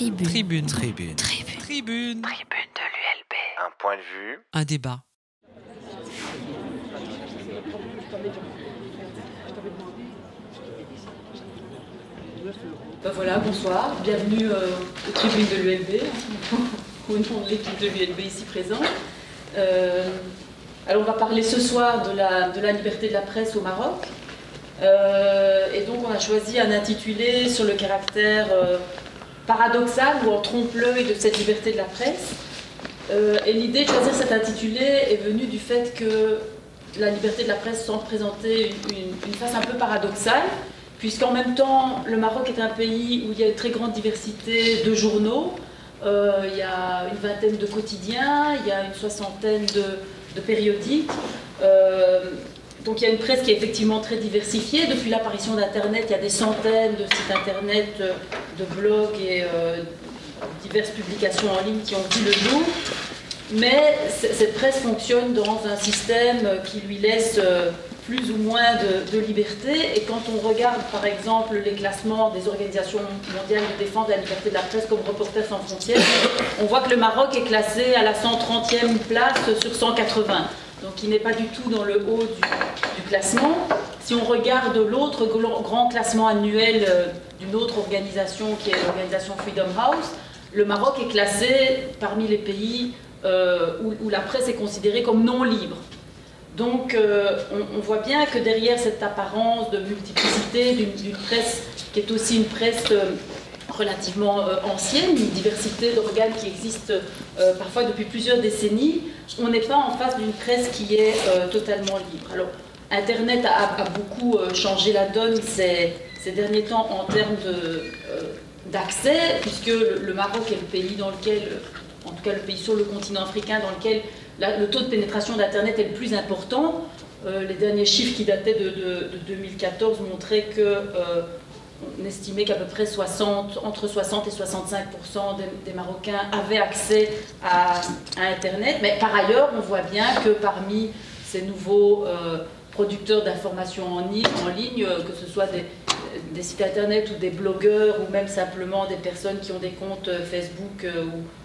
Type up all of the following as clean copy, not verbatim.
Tribune. Tribune. Tribune. Tribune. Tribune de l'ULB. Un point de vue. Un débat. Ben voilà, bonsoir, bienvenue aux tribunes de l'ULB, au nom de l'équipe de l'ULB ici présente. Alors on va parler ce soir de la liberté de la presse au Maroc. Et donc on a choisi un intitulé sur le caractère paradoxal ou en trompe-l'œil de cette liberté de la presse. Et l'idée de choisir cet intitulé est venue du fait que la liberté de la presse semble présenter une face un peu paradoxale, puisqu'en même temps, le Maroc est un pays où il y a une très grande diversité de journaux, il y a une vingtaine de quotidiens, il y a une soixantaine de périodiques, donc il y a une presse qui est effectivement très diversifiée. Depuis l'apparition d'Internet, il y a des centaines de sites Internet, de blogs et diverses publications en ligne qui ont vu le jour. Mais cette presse fonctionne dans un système qui lui laisse plus ou moins de liberté. Et quand on regarde par exemple les classements des organisations mondiales de défense de la liberté de la presse comme Reporters sans frontières, on voit que le Maroc est classé à la 130e place sur 180. Donc il n'est pas du tout dans le haut du classement. Si on regarde l'autre grand classement annuel d'une autre organisation qui est l'organisation Freedom House, le Maroc est classé parmi les pays où la presse est considérée comme non libre. Donc on voit bien que derrière cette apparence de multiplicité d'une presse qui est aussi une presse relativement ancienne, une diversité d'organes qui existe parfois depuis plusieurs décennies, on n'est pas en face d'une presse qui est totalement libre. Alors Internet a beaucoup changé la donne ces derniers temps en termes d'accès, puisque le Maroc est le pays dans lequel, en tout cas le pays sur le continent africain, dans lequel le taux de pénétration d'Internet est le plus important. Les derniers chiffres qui dataient de 2014 montraient qu'on estimait qu'à peu près entre 60 et 65% des Marocains avaient accès à Internet. Mais par ailleurs, on voit bien que parmi ces nouveaux producteurs d'informations en ligne, que ce soit des sites Internet ou des blogueurs ou même simplement des personnes qui ont des comptes Facebook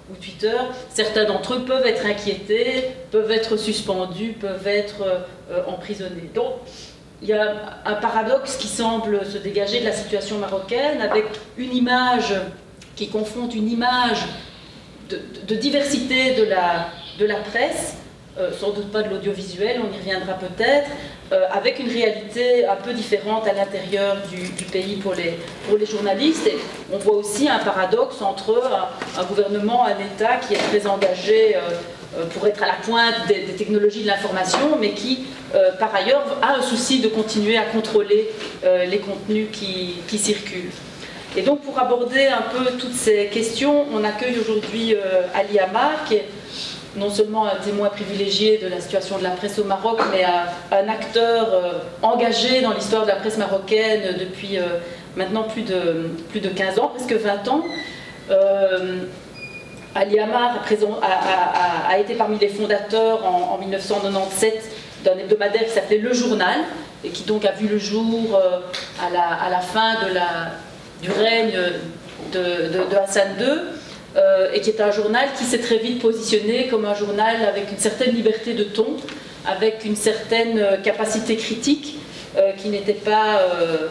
ou Twitter, certains d'entre eux peuvent être inquiétés, peuvent être suspendus, peuvent être emprisonnés. Donc il y a un paradoxe qui semble se dégager de la situation marocaine avec une image qui confronte une image de diversité de la presse, sans doute pas de l'audiovisuel, on y reviendra peut-être, avec une réalité un peu différente à l'intérieur du pays pour les journalistes. Et on voit aussi un paradoxe entre un gouvernement, un État qui est très engagé pour être à la pointe des technologies de l'information, mais qui, par ailleurs, a un souci de continuer à contrôler les contenus qui circulent. Et donc, pour aborder un peu toutes ces questions, on accueille aujourd'hui Ali Amar, qui est non seulement un témoin privilégié de la situation de la presse au Maroc, mais un acteur engagé dans l'histoire de la presse marocaine depuis maintenant plus de 15 ans, presque 20 ans. Ali Amar a été parmi les fondateurs en 1997 d'un hebdomadaire qui s'appelait Le Journal, et qui donc a vu le jour à la fin du règne de Hassan II. Et qui est un journal qui s'est très vite positionné comme un journal avec une certaine liberté de ton, avec une certaine capacité critique qui n'était pas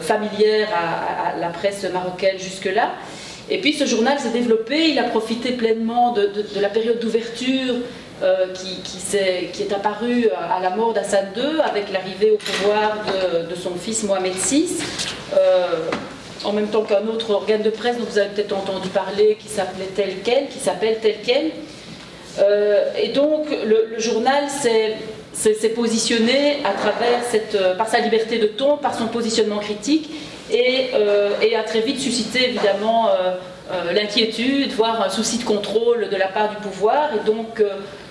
familière à la presse marocaine jusque-là. Et puis ce journal s'est développé, il a profité pleinement de la période d'ouverture qui est apparue à la mort d'Hassan II, avec l'arrivée au pouvoir de son fils Mohamed VI. En même temps qu'un autre organe de presse dont vous avez peut-être entendu parler, qui s'appelle Tel Quel. Et donc le journal s'est positionné à travers par sa liberté de ton, par son positionnement critique, et a très vite suscité évidemment l'inquiétude, voire un souci de contrôle de la part du pouvoir. Et donc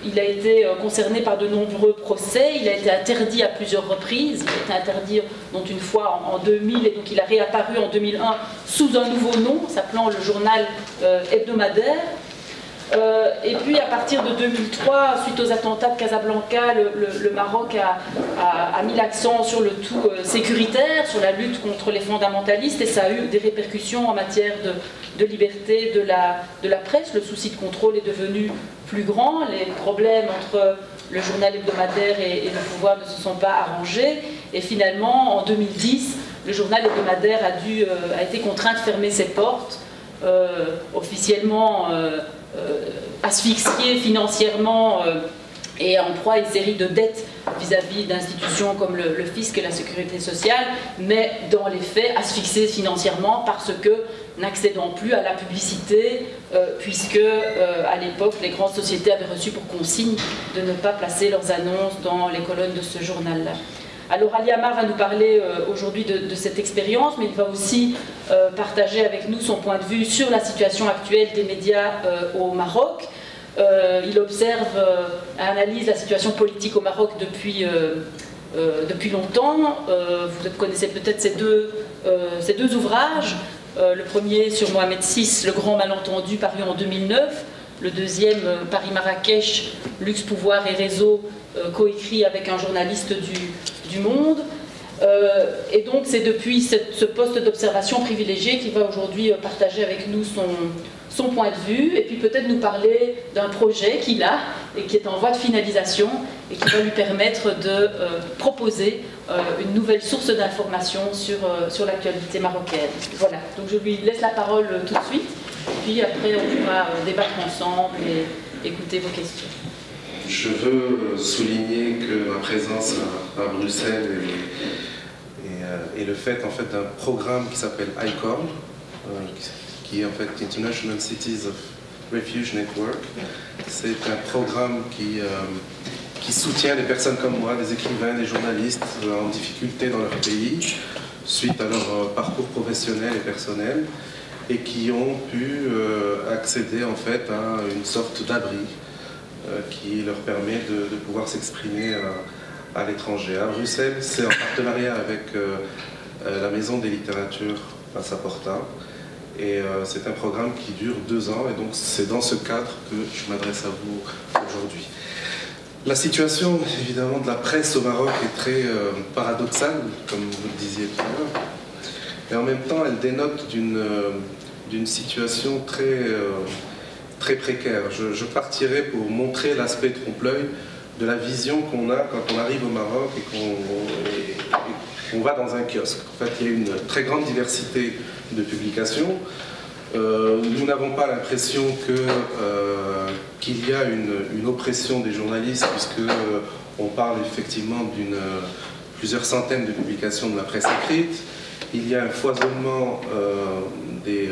il a été concerné par de nombreux procès, il a été interdit à plusieurs reprises, il a été interdit dont une fois en 2000, et donc il a réapparu en 2001 sous un nouveau nom, s'appelant le journal hebdomadaire. Et puis à partir de 2003, suite aux attentats de Casablanca, le Maroc a mis l'accent sur le tout sécuritaire, sur la lutte contre les fondamentalistes, et ça a eu des répercussions en matière de liberté de la presse. Le souci de contrôle est devenu plus grand, les problèmes entre le journal hebdomadaire et le pouvoir ne se sont pas arrangés, et finalement en 2010, le journal hebdomadaire a été contraint de fermer ses portes, officiellement asphyxié financièrement et en proie à une série de dettes vis-à-vis d'institutions comme le fisc et la sécurité sociale, mais dans les faits asphyxié financièrement parce que n'accédant plus à la publicité, puisque à l'époque les grandes sociétés avaient reçu pour consigne de ne pas placer leurs annonces dans les colonnes de ce journal-là. Alors Ali Amar va nous parler aujourd'hui de cette expérience, mais il va aussi partager avec nous son point de vue sur la situation actuelle des médias au Maroc. Il observe, analyse la situation politique au Maroc depuis longtemps. Vous connaissez peut-être ces deux ouvrages. Le premier sur Mohamed VI, Le Grand Malentendu, paru en 2009. Le deuxième, Paris-Marrakech, Luxe, Pouvoir et Réseau, coécrit avec un journaliste du Monde. Et donc c'est depuis ce poste d'observation privilégié qu'il va aujourd'hui partager avec nous son point de vue, et puis peut-être nous parler d'un projet qu'il a et qui est en voie de finalisation et qui va lui permettre de proposer une nouvelle source d'information sur l'actualité marocaine. Voilà, donc je lui laisse la parole tout de suite, puis après on pourra débattre ensemble et écouter vos questions. Je veux souligner que ma présence à Bruxelles et le fait en fait d'un programme qui s'appelle ICORN, qui est en fait International Cities of Refuge Network. C'est un programme qui soutient des personnes comme moi, des écrivains, des journalistes en difficulté dans leur pays, suite à leur parcours professionnel et personnel, et qui ont pu accéder en fait à une sorte d'abri qui leur permet de pouvoir s'exprimer à l'étranger. À Bruxelles, c'est en partenariat avec la Maison des littératures Passaporta, et c'est un programme qui dure 2 ans, et donc c'est dans ce cadre que je m'adresse à vous aujourd'hui. La situation, évidemment, de la presse au Maroc est très paradoxale, comme vous le disiez tout à l'heure, et en même temps, elle dénote d'une situation très précaire. Je partirai pour montrer l'aspect trompe-l'œil de la vision qu'on a quand on arrive au Maroc et qu'on va dans un kiosque. En fait, il y a une très grande diversité de publications. Nous n'avons pas l'impression qu'il y a une oppression des journalistes, puisque on parle effectivement plusieurs centaines de publications de la presse écrite. Il y a un foisonnement des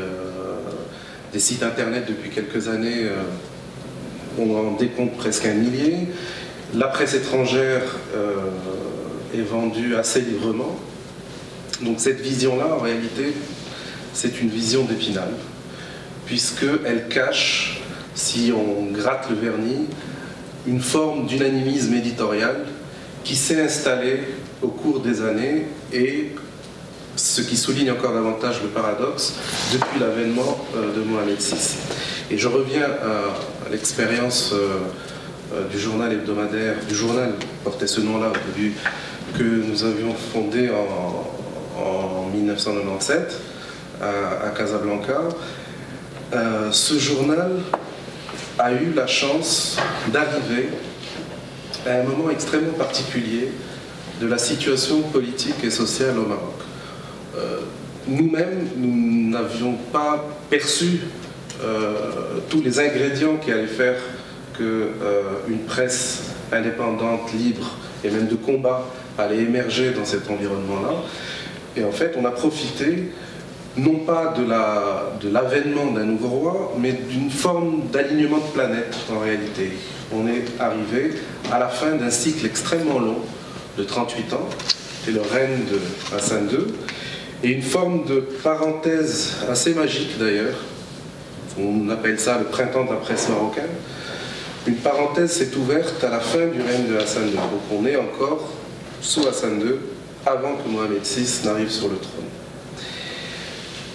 sites internet depuis quelques années. On en décompte presque 1 millier. La presse étrangère est vendue assez librement. Donc cette vision-là, en réalité, c'est une vision d'Épinal, puisqu'elle cache, si on gratte le vernis, une forme d'unanimisme éditorial qui s'est installée au cours des années, et ce qui souligne encore davantage le paradoxe, depuis l'avènement de Mohamed VI. Et je reviens à l'expérience du journal hebdomadaire, du journal qui portait ce nom-là au début, que nous avions fondé en 1997 à Casablanca. Ce journal a eu la chance d'arriver à un moment extrêmement particulier de la situation politique et sociale au Maroc. Nous-mêmes, nous n'avions pas perçu tous les ingrédients qui allaient faire qu'une presse indépendante, libre et même de combat allait émerger dans cet environnement-là. Et en fait, on a profité non pas de l'avènement d'un nouveau roi, mais d'une forme d'alignement de planète en réalité. On est arrivé à la fin d'un cycle extrêmement long de 38 ans, c'est le règne de Hassan II, et une forme de parenthèse assez magique d'ailleurs. On appelle ça le printemps de la presse marocaine. Une parenthèse s'est ouverte à la fin du règne de Hassan II. Donc on est encore sous Hassan II, avant que Mohamed VI n'arrive sur le trône.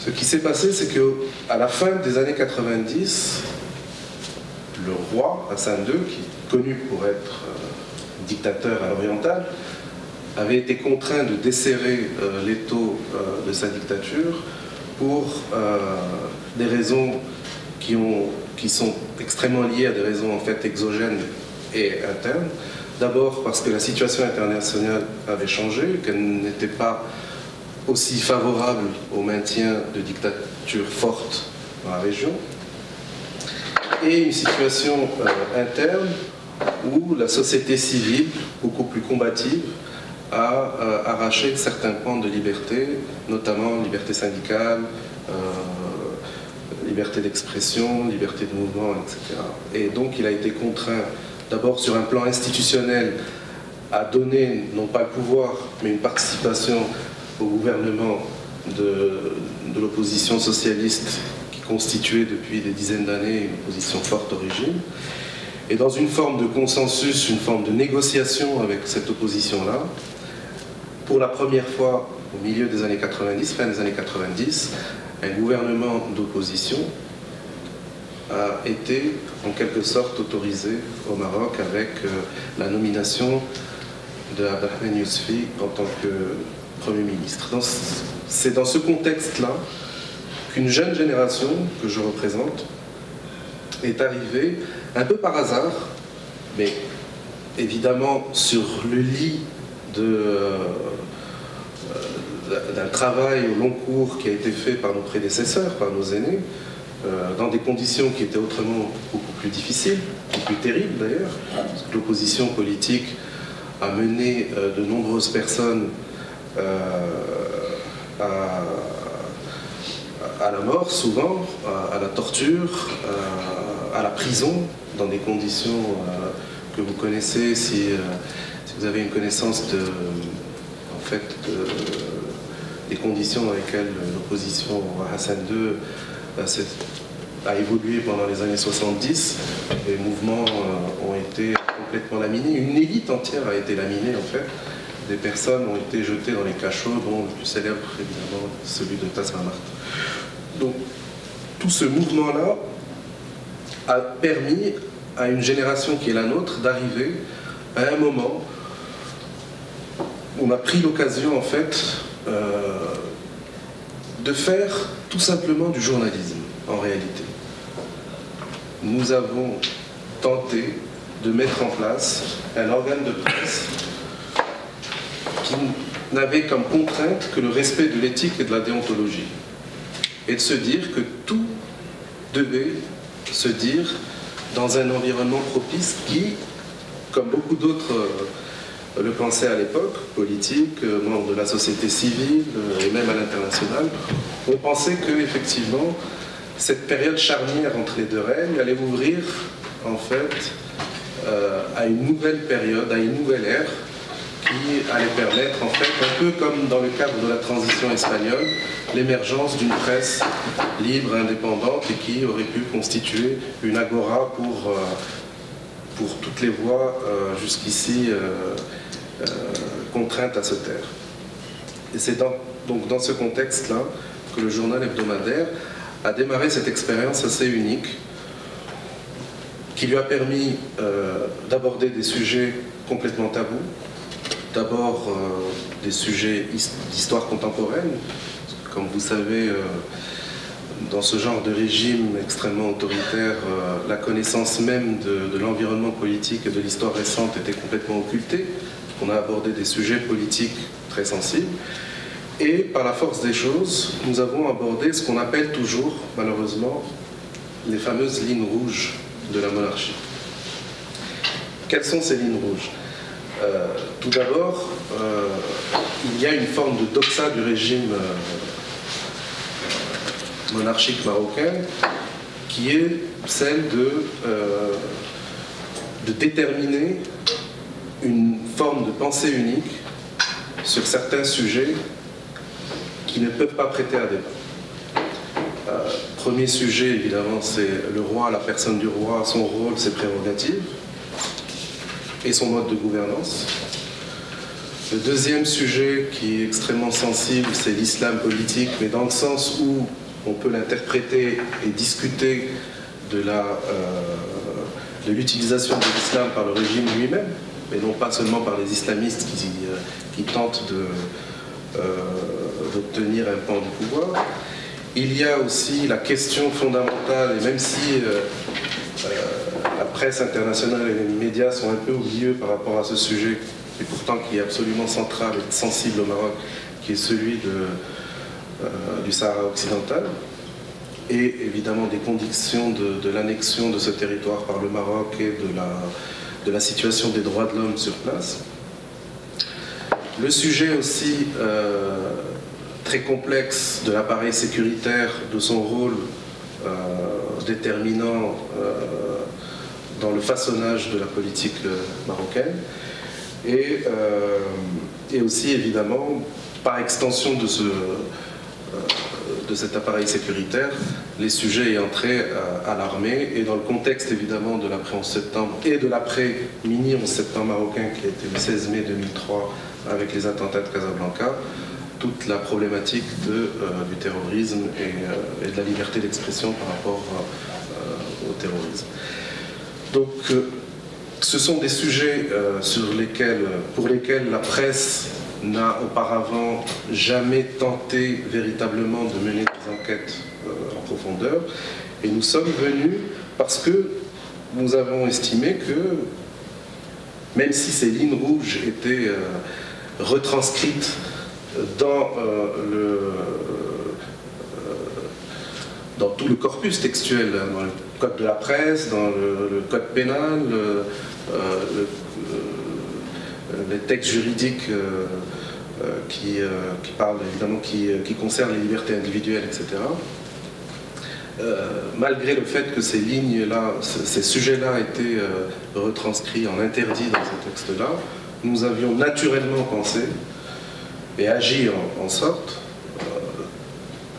Ce qui s'est passé, c'est qu'à la fin des années 90, le roi Hassan II, qui est connu pour être dictateur à l'oriental, avait été contraint de desserrer l'étau de sa dictature pour des raisons qui sont extrêmement liées à des raisons en fait exogènes et internes. D'abord parce que la situation internationale avait changé, qu'elle n'était pas aussi favorable au maintien de dictatures fortes dans la région, et une situation interne où la société civile, beaucoup plus combative, a arraché certains pans de liberté, notamment liberté syndicale, liberté d'expression, liberté de mouvement, etc. Et donc il a été contraint, d'abord sur un plan institutionnel, à donner, non pas le pouvoir, mais une participation au gouvernement de l'opposition socialiste qui constituait depuis des dizaines d'années une opposition forte au régime. Et dans une forme de consensus, une forme de négociation avec cette opposition-là, pour la première fois au milieu des années 90, fin des années 90, un gouvernement d'opposition a été en quelque sorte autorisé au Maroc avec la nomination de Abdelrahmane Yousfi en tant que Premier ministre. C'est dans ce contexte-là qu'une jeune génération que je représente est arrivée un peu par hasard, mais évidemment sur le lit d'un travail au long cours qui a été fait par nos prédécesseurs, par nos aînés, dans des conditions qui étaient autrement beaucoup plus difficiles, beaucoup plus terribles d'ailleurs, parce que l'opposition politique a mené de nombreuses personnes à la mort souvent, à la torture, à la prison, dans des conditions que vous connaissez si vous avez une connaissance des conditions dans lesquelles l'opposition à Hassan II a évolué pendant les années 70. Les mouvements ont été complètement laminés. Une élite entière a été laminée en fait. Des personnes ont été jetées dans les cachots, dont le plus célèbre évidemment celui de Tasmamart. Donc tout ce mouvement-là a permis à une génération qui est la nôtre d'arriver à un moment où on a pris l'occasion en fait de faire tout simplement du journalisme en réalité. Nous avons tenté de mettre en place un organe de presse qui n'avait comme contrainte que le respect de l'éthique et de la déontologie, et de se dire que tout devait se dire dans un environnement propice qui, comme beaucoup d'autres le pensaient à l'époque, politiques, membres de la société civile et même à l'international, on pensait que effectivement cette période charnière entre les deux règnes allait ouvrir en fait à une nouvelle période, à une nouvelle ère qui allait permettre en fait, un peu comme dans le cadre de la transition espagnole, l'émergence d'une presse libre, indépendante et qui aurait pu constituer une agora pour toutes les voix jusqu'ici contraintes à se taire. Et c'est donc dans ce contexte-là que le journal hebdomadaire a démarré cette expérience assez unique qui lui a permis d'aborder des sujets complètement tabous. D'abord des sujets d'histoire contemporaine. Comme vous savez, dans ce genre de régime extrêmement autoritaire, la connaissance même de l'environnement politique et de l'histoire récente était complètement occultée. On a abordé des sujets politiques très sensibles. Et par la force des choses, nous avons abordé ce qu'on appelle toujours, malheureusement, les fameuses lignes rouges de la monarchie. Quelles sont ces lignes rouges ? Tout d'abord, il y a une forme de doxa du régime monarchique marocain qui est celle de déterminer une forme de pensée unique sur certains sujets qui ne peuvent pas prêter à débat. Premier sujet, évidemment, c'est le roi, la personne du roi, son rôle, ses prérogatives et son mode de gouvernance. Le deuxième sujet qui est extrêmement sensible, c'est l'islam politique, mais dans le sens où on peut l'interpréter et discuter de de l'utilisation de l'islam par le régime lui-même, et non pas seulement par les islamistes qui tentent d'obtenir un pan du pouvoir. Il y a aussi la question fondamentale, et même si la presse internationale et les médias sont un peu oublieux par rapport à ce sujet, et pourtant qui est absolument central et sensible au Maroc, qui est celui du Sahara occidental, et évidemment des conditions de l'annexion de ce territoire par le Maroc et de la situation des droits de l'homme sur place. Le sujet aussi très complexe de l'appareil sécuritaire, de son rôle déterminant dans le façonnage de la politique marocaine, et aussi évidemment par extension de cet appareil sécuritaire, les sujets ayant trait à l'armée, et dans le contexte évidemment de l'après 11 septembre et de l'après mini 11 septembre marocain qui a été le 16 mai 2003 avec les attentats de Casablanca, toute la problématique du terrorisme et de la liberté d'expression par rapport au terrorisme. Donc ce sont des sujets pour lesquels la presse n'a auparavant jamais tenté véritablement de mener des enquêtes en profondeur, et nous sommes venus parce que nous avons estimé que même si ces lignes rouges étaient retranscrites dans tout le corpus textuel, dans le code de la presse, dans le code pénal, les textes juridiques qui parlent évidemment, qui concernent les libertés individuelles, etc. Malgré le fait que ces lignes-là, ces sujets-là étaient retranscrits en interdit dans ces textes-là, nous avions naturellement pensé et agi en sorte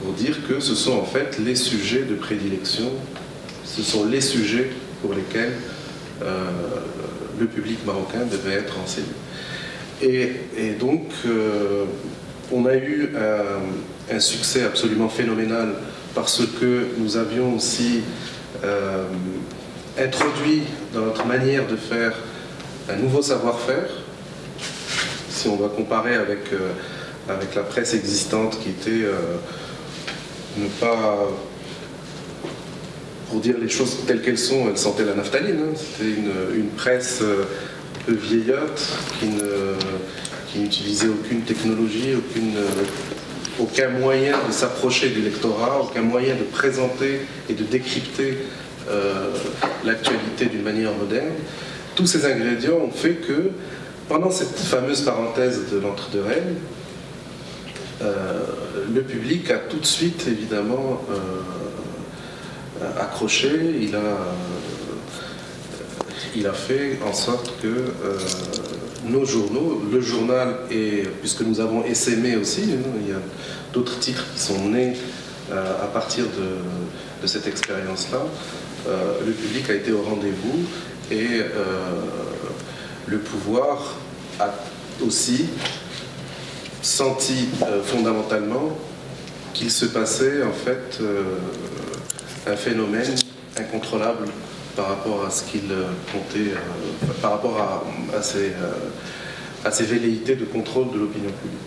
pour dire que ce sont en fait les sujets de prédilection, ce sont les sujets pour lesquels le public marocain devait être renseigné. Et donc, on a eu un succès absolument phénoménal parce que nous avions aussi introduit dans notre manière de faire un nouveau savoir-faire. Si on doit comparer avec la presse existante qui était ne pas, pour dire les choses telles qu'elles sont, elle sentait la naphtaline, hein. C'était une presse un peu vieillotte qui n'utilisait aucune technologie, aucun moyen de s'approcher du lectorat, aucun moyen de présenter et de décrypter l'actualité d'une manière moderne. Tous ces ingrédients ont fait que pendant cette fameuse parenthèse de l'entre-deux-règnes, le public a tout de suite évidemment accroché, il a fait en sorte que nos journaux, le journal, et puisque nous avons essaimé aussi, il y a d'autres titres qui sont nés à partir de cette expérience-là, le public a été au rendez-vous, et le pouvoir a aussi senti fondamentalement qu'il se passait en fait un phénomène incontrôlable par rapport à ce qu'il comptait, par rapport à ces velléités de contrôle de l'opinion publique.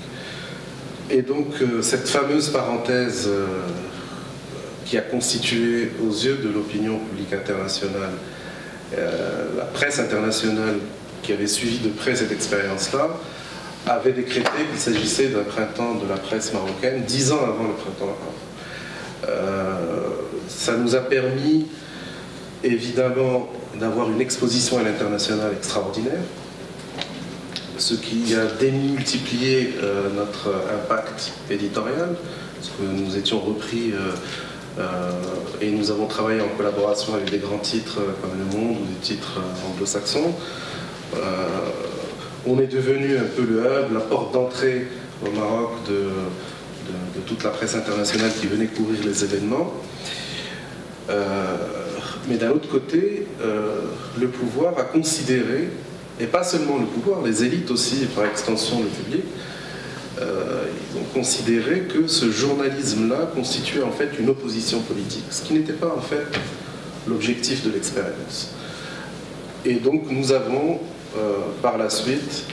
Et donc cette fameuse parenthèse qui a constitué aux yeux de l'opinion publique internationale, la presse internationale qui avait suivi de près cette expérience-là, avait décrété qu'il s'agissait d'un printemps de la presse marocaine 10 ans avant le printemps arabe. Ça nous a permis évidemment d'avoir une exposition à l'international extraordinaire, ce qui a démultiplié notre impact éditorial, parce que nous étions repris et nous avons travaillé en collaboration avec des grands titres comme Le Monde ou des titres anglo-saxons. On est devenu un peu le hub, la porte d'entrée au Maroc de toute la presse internationale qui venait couvrir les événements. Mais d'un autre côté, le pouvoir a considéré, et pas seulement le pouvoir, les élites aussi, par extension le public, ils ont considéré que ce journalisme-là constituait en fait une opposition politique, ce qui n'était pas en fait l'objectif de l'expérience. Et donc nous avons par la suite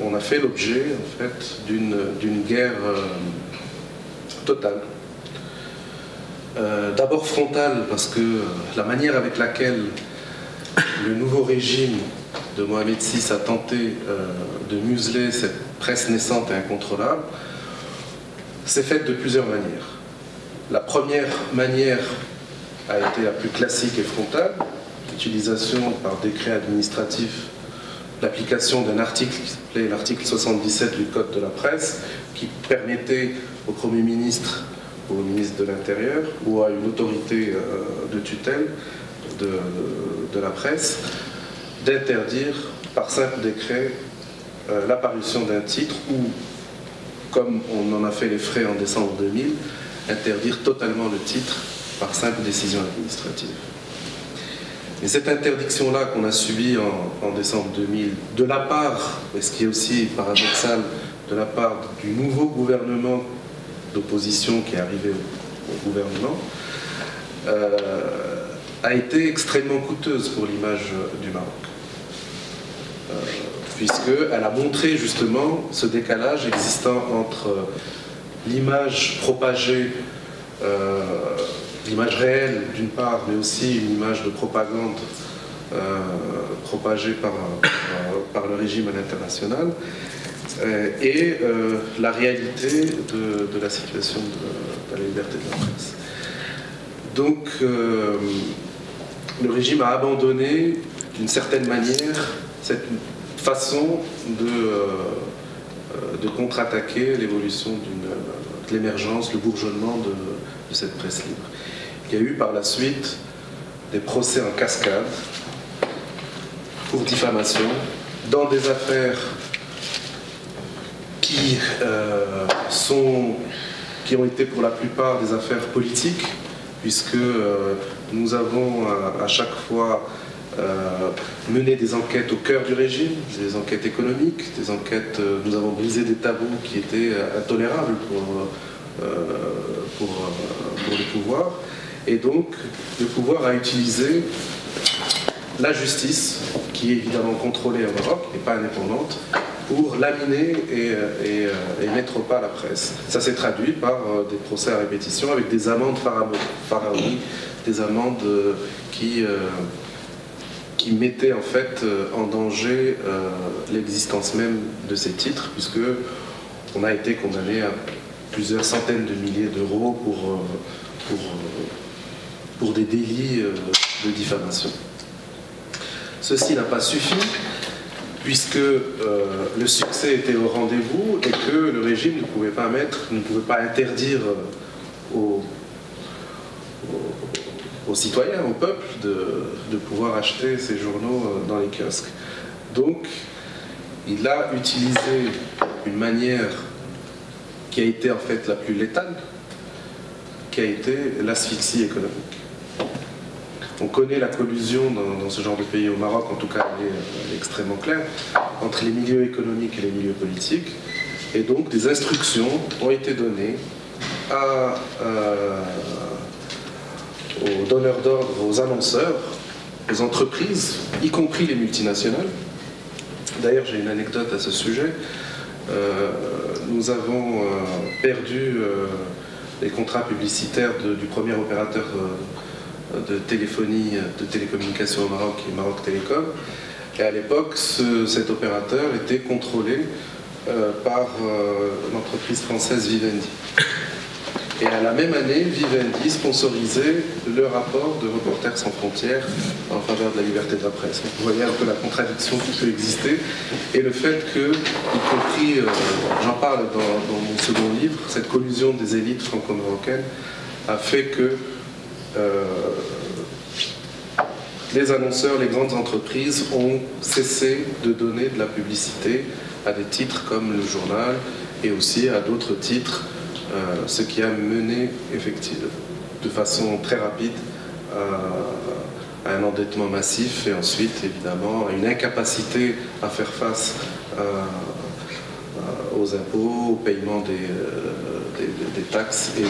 on a fait l'objet en fait d'une guerre totale. D'abord frontale parce que la manière avec laquelle le nouveau régime de Mohamed VI a tenté de museler cette presse naissante et incontrôlable s'est faite de plusieurs manières. La première manière a été la plus classique et frontale, l'utilisation par décret administratif, l'application d'un article qui s'appelait l'article 77 du Code de la presse, qui permettait au Premier ministre ou au ministre de l'Intérieur ou à une autorité de tutelle de la presse d'interdire par simple décret l'apparition d'un titre ou, comme on en a fait les frais en décembre 2000, interdire totalement le titre par simple décision administrative. Et cette interdiction-là qu'on a subie en décembre 2000, de la part, et ce qui est aussi paradoxal, de la part du nouveau gouvernement d'opposition qui est arrivé au gouvernement, a été extrêmement coûteuse pour l'image du Maroc. Puisqu'elle a montré justement ce décalage existant entre l'image propagée, l'image réelle d'une part, mais aussi une image de propagande propagée par le régime à l'international, et la réalité de la situation de la liberté de la presse. Donc le régime a abandonné d'une certaine manière cette façon de contre-attaquer l'évolution de l'émergence, le bourgeonnement de cette presse libre. Il y a eu par la suite des procès en cascade pour diffamation dans des affaires qui ont été pour la plupart des affaires politiques, puisque nous avons à chaque fois mené des enquêtes au cœur du régime, des enquêtes économiques, des enquêtes, nous avons brisé des tabous qui étaient intolérables pour le pouvoir. Et donc, le pouvoir a utilisé la justice, qui est évidemment contrôlée au Maroc et pas indépendante, pour laminer et mettre au pas la presse. Ça s'est traduit par des procès à répétition avec des amendes pharaoniques, des amendes qui mettaient en fait en danger l'existence même de ces titres, puisque on a été condamné à plusieurs centaines de milliers d'euros pour des délits de diffamation. Ceci n'a pas suffi, puisque le succès était au rendez-vous et que le régime ne pouvait pas interdire aux citoyens, au peuple, de pouvoir acheter ces journaux dans les kiosques. Donc, il a utilisé une manière qui a été en fait la plus létale, qui a été l'asphyxie économique. On connaît la collusion dans ce genre de pays, au Maroc en tout cas elle est extrêmement claire, entre les milieux économiques et les milieux politiques, et donc des instructions ont été données aux donneurs d'ordre, aux annonceurs, aux entreprises, y compris les multinationales. D'ailleurs j'ai une anecdote à ce sujet. Nous avons perdu les contrats publicitaires du premier opérateur de téléphonie, de télécommunication au Maroc, qui est Maroc Télécom. Et à l'époque, cet opérateur était contrôlé par l'entreprise française Vivendi. Et à la même année, Vivendi sponsorisait le rapport de Reporters sans frontières en faveur de la liberté de la presse. Donc vous voyez un peu la contradiction qui peut exister et le fait que, y compris, j'en parle dans mon second livre, cette collusion des élites franco-marocaines a fait que les annonceurs, les grandes entreprises ont cessé de donner de la publicité à des titres comme le journal et aussi à d'autres titres, ce qui a mené effectivement de façon très rapide à un endettement massif et ensuite évidemment à une incapacité à faire face aux impôts, au paiement des taxes, et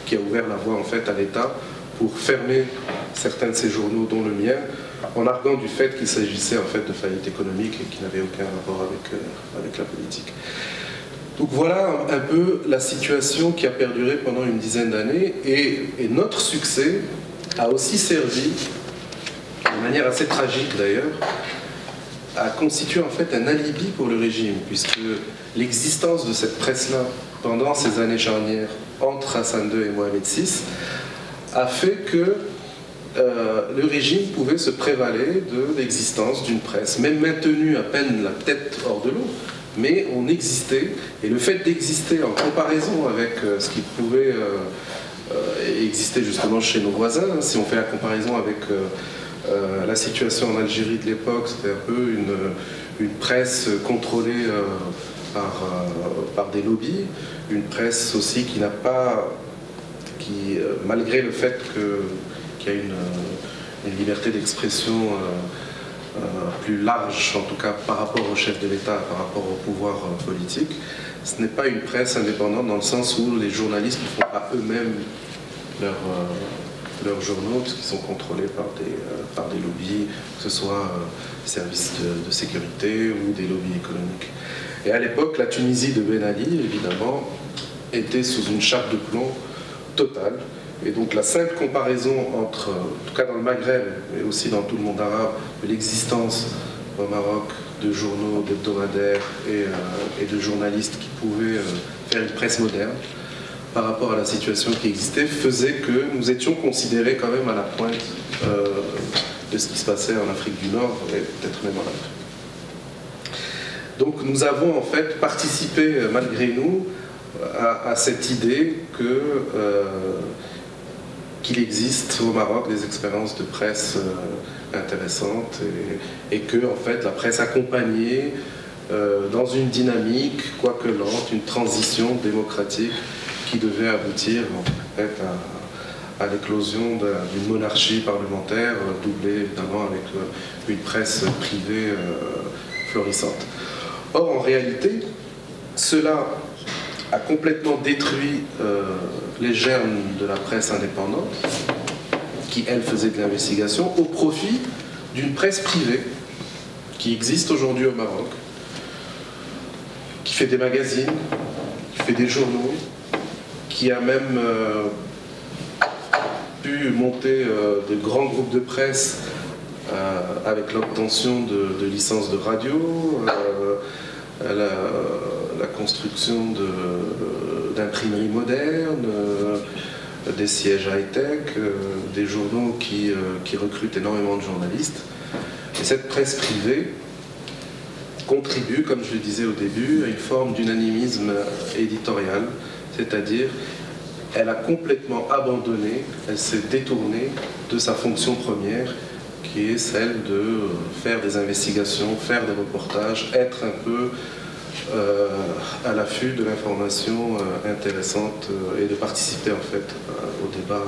qui a ouvert la voie en fait à l'État pour fermer certains de ces journaux, dont le mien, en arguant du fait qu'il s'agissait en fait de faillite économique et qui n'avait aucun rapport avec la politique. Donc voilà un peu la situation qui a perduré pendant une dizaine d'années, et notre succès a aussi servi, de manière assez tragique d'ailleurs, à constituer en fait un alibi pour le régime, puisque l'existence de cette presse-là pendant ces années charnières entre Hassan II et Mohamed VI a fait que le régime pouvait se prévaler de l'existence d'une presse, même maintenue à peine la tête hors de l'eau, mais on existait, et le fait d'exister en comparaison avec ce qui pouvait exister justement chez nos voisins, hein, si on fait la comparaison avec la situation en Algérie de l'époque, c'était un peu une presse contrôlée par des lobbies, une presse aussi qui n'a pas, malgré le fait qu'il y a une liberté d'expression plus large, en tout cas par rapport au chef de l'État, par rapport au pouvoir politique, ce n'est pas une presse indépendante dans le sens où les journalistes ne font pas eux-mêmes leurs journaux, puisqu'ils sont contrôlés par des lobbies, que ce soit services de sécurité ou des lobbies économiques. Et à l'époque, la Tunisie de Ben Ali, évidemment, était sous une chape de plomb totale. Et donc la simple comparaison entre, en tout cas dans le Maghreb, mais aussi dans tout le monde arabe, de l'existence au Maroc de journaux, d'hebdomadaires et de journalistes qui pouvaient faire une presse moderne, par rapport à la situation qui existait, faisait que nous étions considérés quand même à la pointe de ce qui se passait en Afrique du Nord et peut-être même en Afrique. Donc nous avons en fait participé malgré nous à cette idée qu'il existe au Maroc des expériences de presse intéressantes et que en fait la presse accompagnait dans une dynamique, quoique lente, une transition démocratique qui devait aboutir en fait à l'éclosion d'une monarchie parlementaire, doublée évidemment avec une presse privée florissante. Or, en réalité, cela a complètement détruit les germes de la presse indépendante, qui, elle, faisait de l'investigation, au profit d'une presse privée qui existe aujourd'hui au Maroc, qui fait des magazines, qui fait des journaux, qui a même pu monter de grands groupes de presse avec l'obtention de licences de radio, la construction d'imprimeries modernes, des sièges high-tech, des journaux qui recrutent énormément de journalistes. Et cette presse privée contribue, comme je le disais au début, à une forme d'unanimisme éditorial, c'est-à-dire elle a complètement abandonné, elle s'est détournée de sa fonction première, qui est celle de faire des investigations, faire des reportages, être un peu à l'affût de l'information intéressante et de participer en fait au débat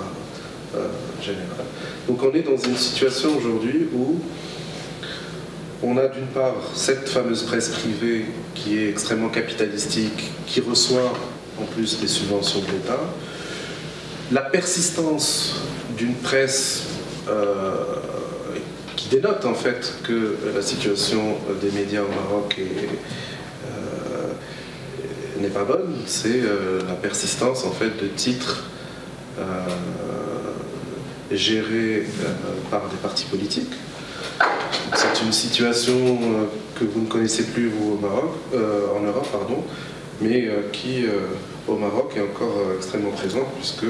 général. Donc on est dans une situation aujourd'hui où on a d'une part cette fameuse presse privée qui est extrêmement capitalistique, qui reçoit en plus des subventions de l'État, la persistance d'une presse qui dénote en fait que la situation des médias au Maroc n'est pas bonne, c'est la persistance en fait de titres gérés par des partis politiques. C'est une situation que vous ne connaissez plus vous au Maroc, en Europe, pardon, mais qui au Maroc est encore extrêmement présente, puisque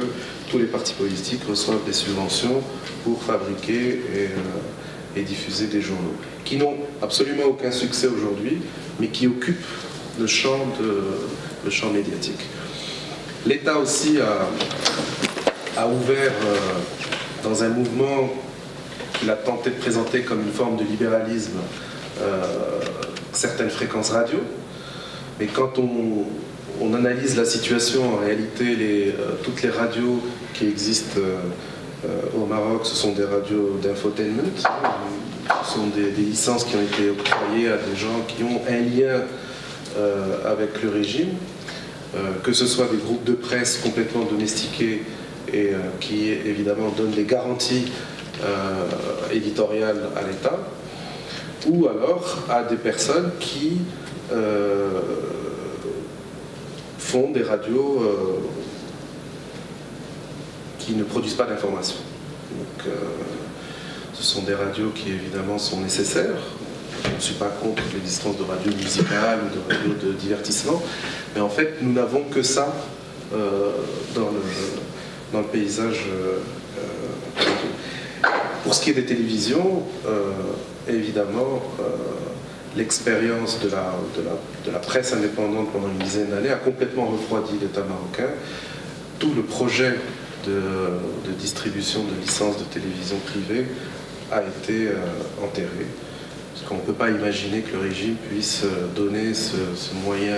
tous les partis politiques reçoivent des subventions pour fabriquer et diffuser des journaux, qui n'ont absolument aucun succès aujourd'hui, mais qui occupent le champ médiatique. L'État aussi a ouvert dans un mouvement qu'il a tenté de présenter comme une forme de libéralisme certaines fréquences radio, mais quand on analyse la situation, en réalité toutes les radios qui existent au Maroc, ce sont des radios d'infotainment, ce sont des licences qui ont été octroyées à des gens qui ont un lien avec le régime, que ce soit des groupes de presse complètement domestiqués et qui évidemment donnent des garanties éditoriale à l'État, ou alors à des personnes qui font des radios qui ne produisent pas d'informations. Donc, ce sont des radios qui évidemment sont nécessaires. Je ne suis pas contre l'existence de radios musicales ou de radios de divertissement, mais en fait nous n'avons que ça dans le paysage. Pour ce qui est des télévisions, évidemment, l'expérience de la presse indépendante pendant une dizaine d'années a complètement refroidi l'État marocain. Tout le projet de distribution de licences de télévision privée a été enterré. Parce qu'on ne peut pas imaginer que le régime puisse donner ce moyen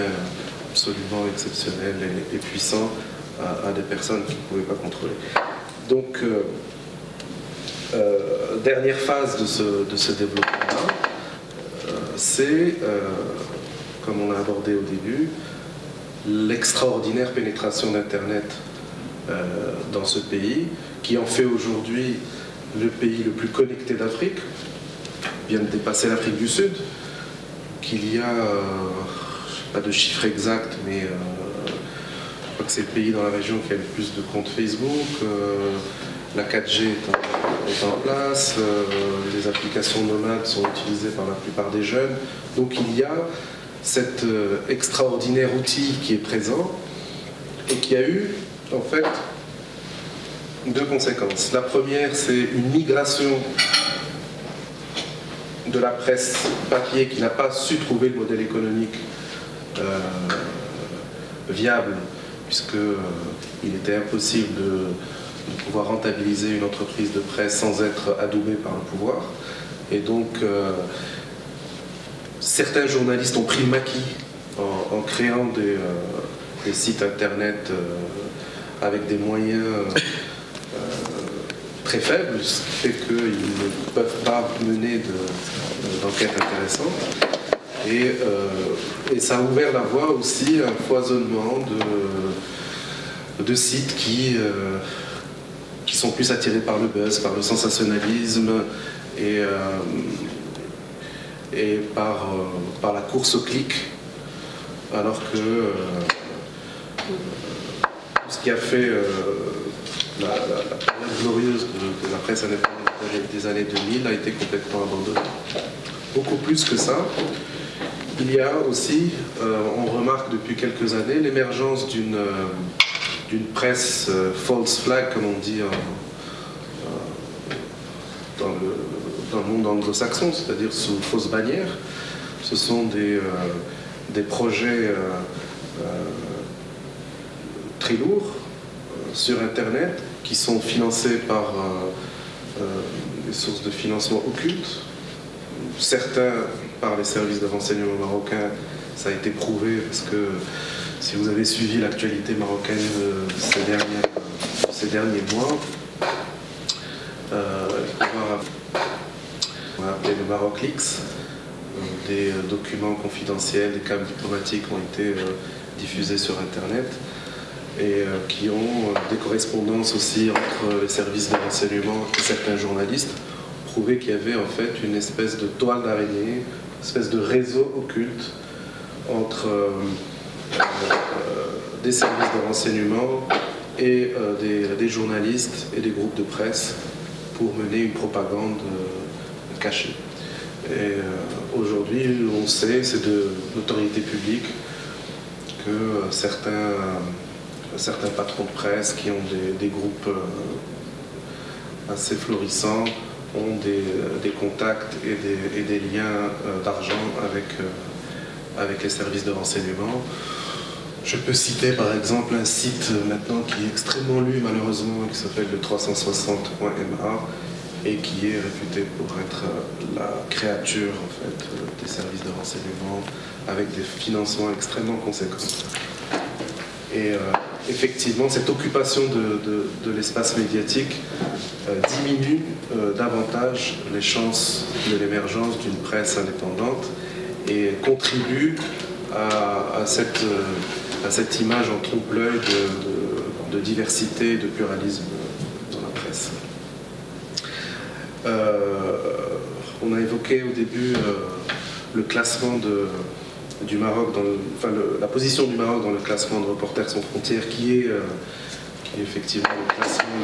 absolument exceptionnel et puissant à des personnes qu'il ne pouvait pas contrôler. Donc, dernière phase de ce développement-là, c'est, comme on l'a abordé au début, l'extraordinaire pénétration d'Internet dans ce pays, qui en fait aujourd'hui le pays le plus connecté d'Afrique, vient de dépasser l'Afrique du Sud, qu'il y a, je n'ai pas de chiffre exact, mais je crois que c'est le pays dans la région qui a le plus de comptes Facebook, la 4G est en place, les applications nomades sont utilisées par la plupart des jeunes, donc il y a cet extraordinaire outil qui est présent et qui a eu en fait deux conséquences. La première, c'est une migration de la presse papier qui n'a pas su trouver le modèle économique viable, puisqu'il était impossible de pouvoir rentabiliser une entreprise de presse sans être adoubé par le pouvoir. Et donc, certains journalistes ont pris le maquis en créant des sites internet avec des moyens très faibles, ce qui fait qu'ils ne peuvent pas mener d'enquête intéressante. Et ça a ouvert la voie aussi à un foisonnement de sites qui sont plus attirés par le buzz, par le sensationnalisme et par la course au clic, alors que ce qui a fait la période glorieuse de la presse indépendante des années 2000 a été complètement abandonné. Beaucoup plus que ça, il y a aussi, on remarque depuis quelques années, l'émergence d'une presse false flag, comme on dit dans le monde anglo-saxon, c'est-à-dire sous fausse bannière. Ce sont des projets très lourds sur Internet qui sont financés par des sources de financement occultes. Certains par les services de renseignement marocains, ça a été prouvé parce que si vous avez suivi l'actualité marocaine ces derniers mois, on a appelé le Maroc Leaks, des documents confidentiels, des câbles diplomatiques ont été diffusés sur Internet et qui ont des correspondances aussi entre les services de renseignement et certains journalistes, prouvé qu'il y avait en fait une espèce de toile d'araignée, une espèce de réseau occulte entre des services de renseignement et des journalistes et des groupes de presse pour mener une propagande cachée. Et aujourd'hui, on sait, c'est de notoriété publique, que certains patrons de presse qui ont des groupes assez florissants ont des contacts et des liens d'argent avec les services de renseignement. Je peux citer par exemple un site maintenant qui est extrêmement lu malheureusement, qui s'appelle le 360.ma et qui est réputé pour être la créature en fait, des services de renseignement avec des financements extrêmement conséquents. Et effectivement, cette occupation de l'espace médiatique diminue davantage les chances de l'émergence d'une presse indépendante et contribue à cette image en trompe-l'œil de diversité et de pluralisme dans la presse. On a évoqué au début le classement du Maroc, la position du Maroc dans le classement de Reporters sans frontières, qui est effectivement le classement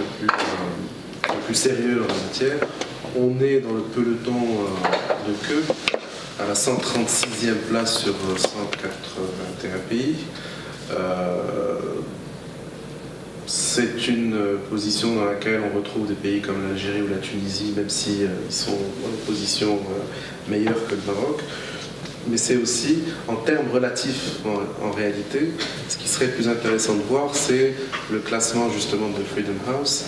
le plus sérieux en la matière. On est dans le peloton de queue, à la 136e place sur 181 pays. C'est une position dans laquelle on retrouve des pays comme l'Algérie ou la Tunisie, même si ils sont dans une position meilleure que le Maroc. Mais c'est aussi, en termes relatifs en réalité, ce qui serait plus intéressant de voir, c'est le classement justement de Freedom House,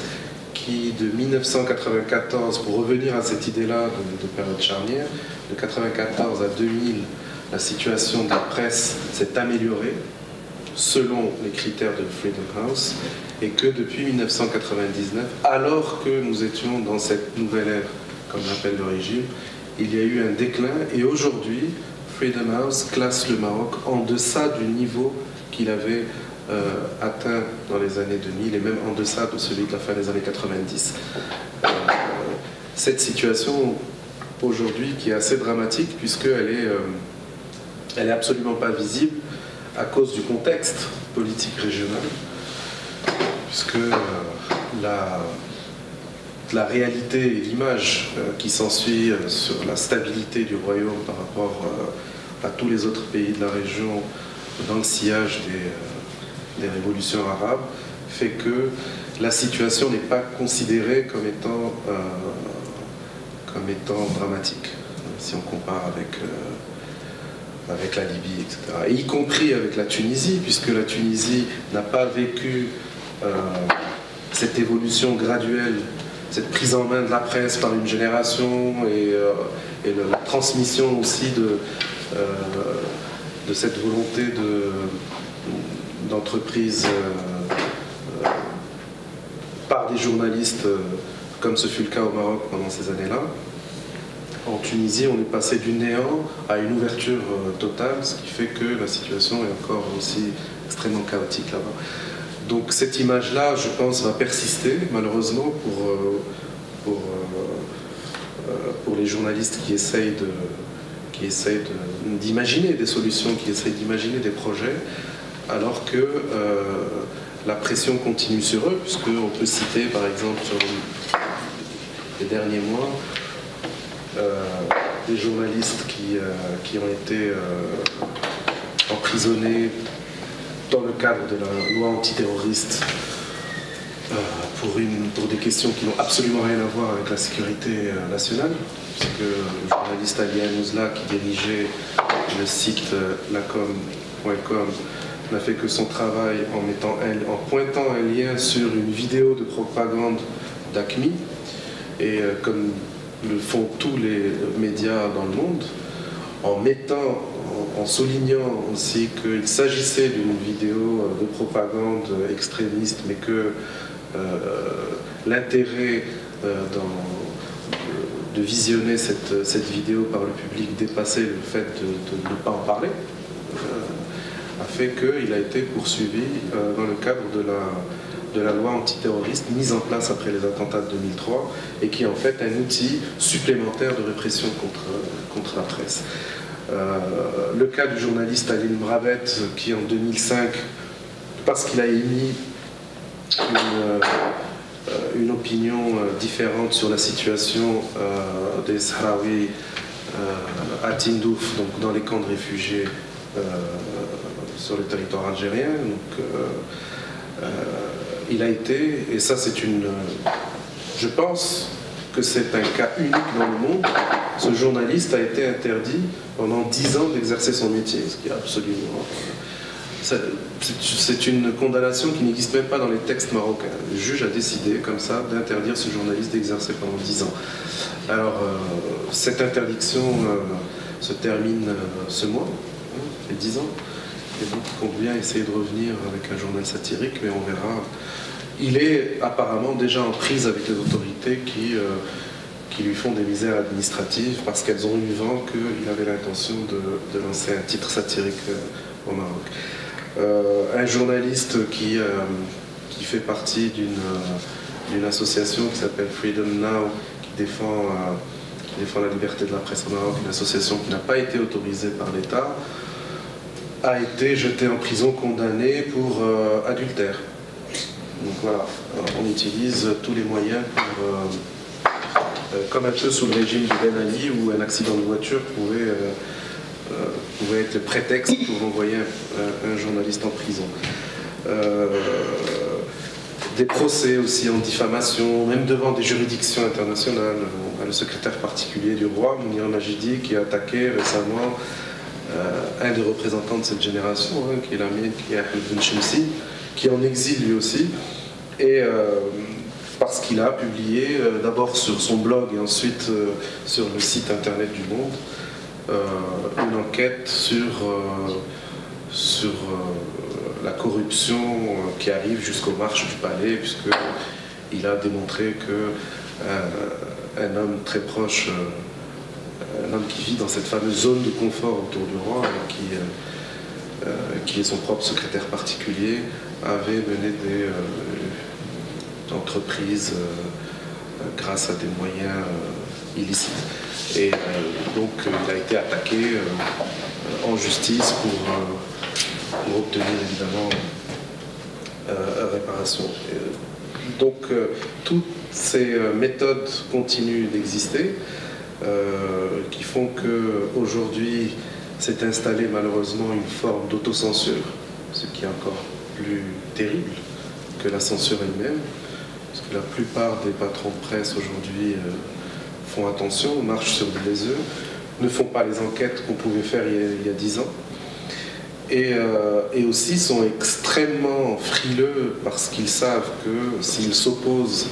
qui de 1994, pour revenir à cette idée-là de période charnière, de 1994 à 2000, la situation de la presse s'est améliorée selon les critères de Freedom House, et que depuis 1999, alors que nous étions dans cette nouvelle ère, comme l'appelle le régime, il y a eu un déclin, et aujourd'hui, Freedom House classe le Maroc en deçà du niveau qu'il avait atteint dans les années 2000 et même en deçà de celui de la fin des années 90. Cette situation aujourd'hui qui est assez dramatique puisqu'elle est absolument pas visible à cause du contexte politique régional, puisque la réalité et l'image qui s'ensuit sur la stabilité du royaume par rapport à tous les autres pays de la région dans le sillage des révolutions arabes fait que la situation n'est pas considérée comme étant dramatique, si on compare avec la Libye, etc. Et y compris avec la Tunisie, puisque la Tunisie n'a pas vécu cette évolution graduelle, cette prise en main de la presse par une génération et la transmission aussi de cette volonté d'entreprise par des journalistes, comme ce fut le cas au Maroc pendant ces années-là. En Tunisie, on est passé du néant à une ouverture totale, ce qui fait que la situation est encore aussi extrêmement chaotique là-bas. Donc cette image-là, je pense, va persister, malheureusement, pour les journalistes qui essayent d'imaginer des solutions, qui essayent d'imaginer des projets, alors que la pression continue sur eux, puisqu'on peut citer, par exemple, sur les derniers mois, des journalistes qui ont été emprisonnés dans le cadre de la loi antiterroriste pour des questions qui n'ont absolument rien à voir avec la sécurité nationale, puisque le journaliste Ali Anouzla, qui dirigeait le site lacom.com, n'a fait que son travail en pointant un lien sur une vidéo de propagande d'AQMI, et comme le font tous les médias dans le monde, en soulignant aussi qu'il s'agissait d'une vidéo de propagande extrémiste, mais que l'intérêt de visionner cette vidéo par le public dépassait le fait de ne pas en parler, a fait qu'il a été poursuivi dans le cadre de la loi antiterroriste mise en place après les attentats de 2003 et qui est en fait un outil supplémentaire de répression contre la presse. Le cas du journaliste Alil Mravet qui en 2005, parce qu'il a émis une opinion différente sur la situation des Sahraouis à Tindouf, donc dans les camps de réfugiés sur le territoire algérien. Donc, il a été, et ça c'est je pense que c'est un cas unique dans le monde, ce journaliste a été interdit pendant 10 ans d'exercer son métier, ce qui est absolument... C'est une condamnation qui n'existe même pas dans les textes marocains. Le juge a décidé, comme ça, d'interdire ce journaliste d'exercer pendant 10 ans. Alors, cette interdiction se termine ce mois, les 10 ans, et donc il compte bien essayer de revenir avec un journal satirique, mais on verra. Il est apparemment déjà en prise avec les autorités qui lui font des misères administratives parce qu'elles ont eu vent qu'il avait l'intention de lancer un titre satirique au Maroc. Un journaliste qui fait partie d'une association qui s'appelle Freedom Now, qui défend la liberté de la presse au Maroc, une association qui n'a pas été autorisée par l'État, a été jetée en prison, condamnée pour adultère. Donc voilà, on utilise tous les moyens pour, comme un peu sous le régime de Ben Ali, où un accident de voiture pouvait être le prétexte pour envoyer un journaliste en prison. Des procès aussi en diffamation, même devant des juridictions internationales. On a le secrétaire particulier du roi, Mounir Majidi, qui a attaqué récemment un des représentants de cette génération, qui est l'ami, qui est Ahmed Ben Chemsi, qui est en exil lui aussi, et parce qu'il a publié d'abord sur son blog et ensuite sur le site internet du Monde une enquête sur la corruption qui arrive jusqu'aux marches du palais, puisqu'il a démontré qu'un homme très proche, un homme qui vit dans cette fameuse zone de confort autour du roi, qui est son propre secrétaire particulier, avait mené des entreprises grâce à des moyens illicites. Et donc il a été attaqué en justice pour obtenir évidemment réparation. Donc toutes ces méthodes continuent d'exister, qui font qu'aujourd'hui s'est installée malheureusement une forme d'autocensure, ce qui est encore plus terrible que la censure elle-même, parce que la plupart des patrons de presse aujourd'hui font attention, marchent sur des œufs, ne font pas les enquêtes qu'on pouvait faire il y a 10 ans, et aussi sont extrêmement frileux parce qu'ils savent que s'ils s'opposent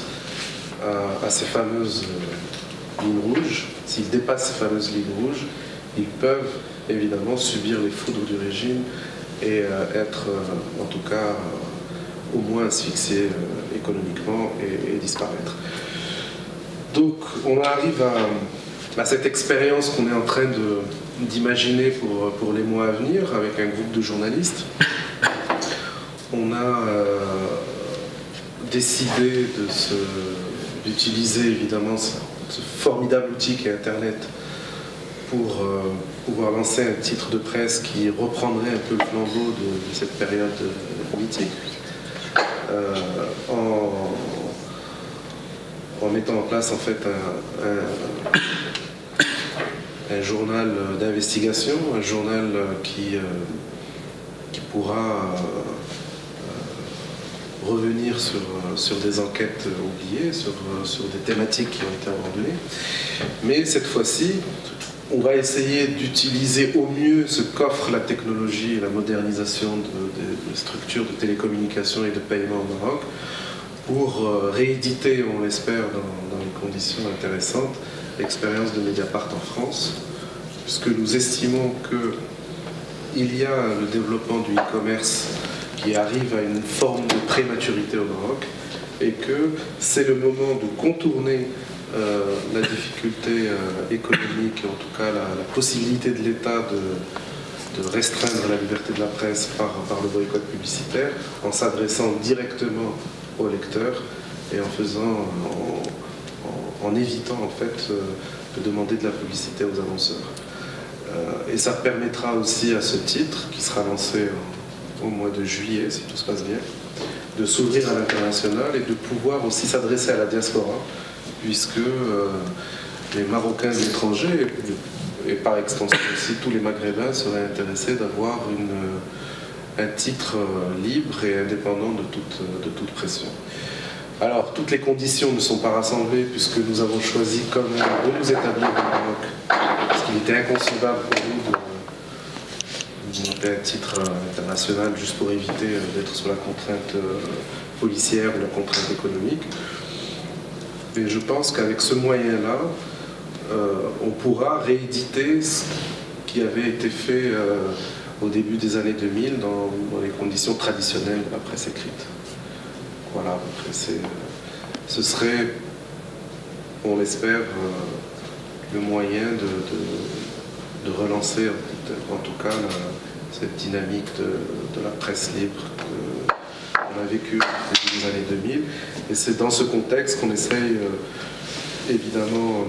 à ces fameuses lignes rouges, s'ils dépassent ces fameuses lignes rouges, ils peuvent évidemment subir les foudres du régime et être en tout cas au moins asphyxiés économiquement et disparaître. Donc on arrive à cette expérience qu'on est en train d'imaginer pour les mois à venir avec un groupe de journalistes. On a décidé d'utiliser évidemment ce formidable outil qu'est Internet pour pouvoir lancer un titre de presse qui reprendrait un peu le flambeau de cette période politique, en mettant en place en fait un journal d'investigation, un journal qui pourra revenir sur des enquêtes oubliées, sur des thématiques qui ont été abandonnées. Mais cette fois-ci, on va essayer d'utiliser au mieux ce qu'offre la technologie et la modernisation des structures de télécommunication et de paiement au Maroc pour rééditer, on l'espère, dans des conditions intéressantes, l'expérience de Mediapart en France, puisque nous estimons qu'il y a le développement du e-commerce qui arrive à une forme de prématurité au Maroc et que c'est le moment de contourner la difficulté économique, en tout cas la possibilité de l'État de restreindre la liberté de la presse par le boycott publicitaire, en s'adressant directement aux lecteurs et en évitant en fait de demander de la publicité aux annonceurs. Et ça permettra aussi à ce titre, qui sera lancé au mois de juillet, si tout se passe bien, de s'ouvrir à l'international et de pouvoir aussi s'adresser à la diaspora, puisque les Marocains de l'étranger, et par extension aussi tous les Maghrébins, seraient intéressés d'avoir un titre libre et indépendant de toute pression. Alors, toutes les conditions ne sont pas rassemblées, puisque nous avons choisi quand même de nous établir au Maroc, parce qu'il était inconcevable pour nous de monter un titre international juste pour éviter d'être sous la contrainte policière ou la contrainte économique. Et je pense qu'avec ce moyen-là, on pourra rééditer ce qui avait été fait au début des années 2000 dans les conditions traditionnelles de la presse écrite. Voilà, ce serait, on l'espère, le moyen de relancer en tout cas cette dynamique de la presse libre qu'on a vécue au début des années 2000. Et c'est dans ce contexte qu'on essaye évidemment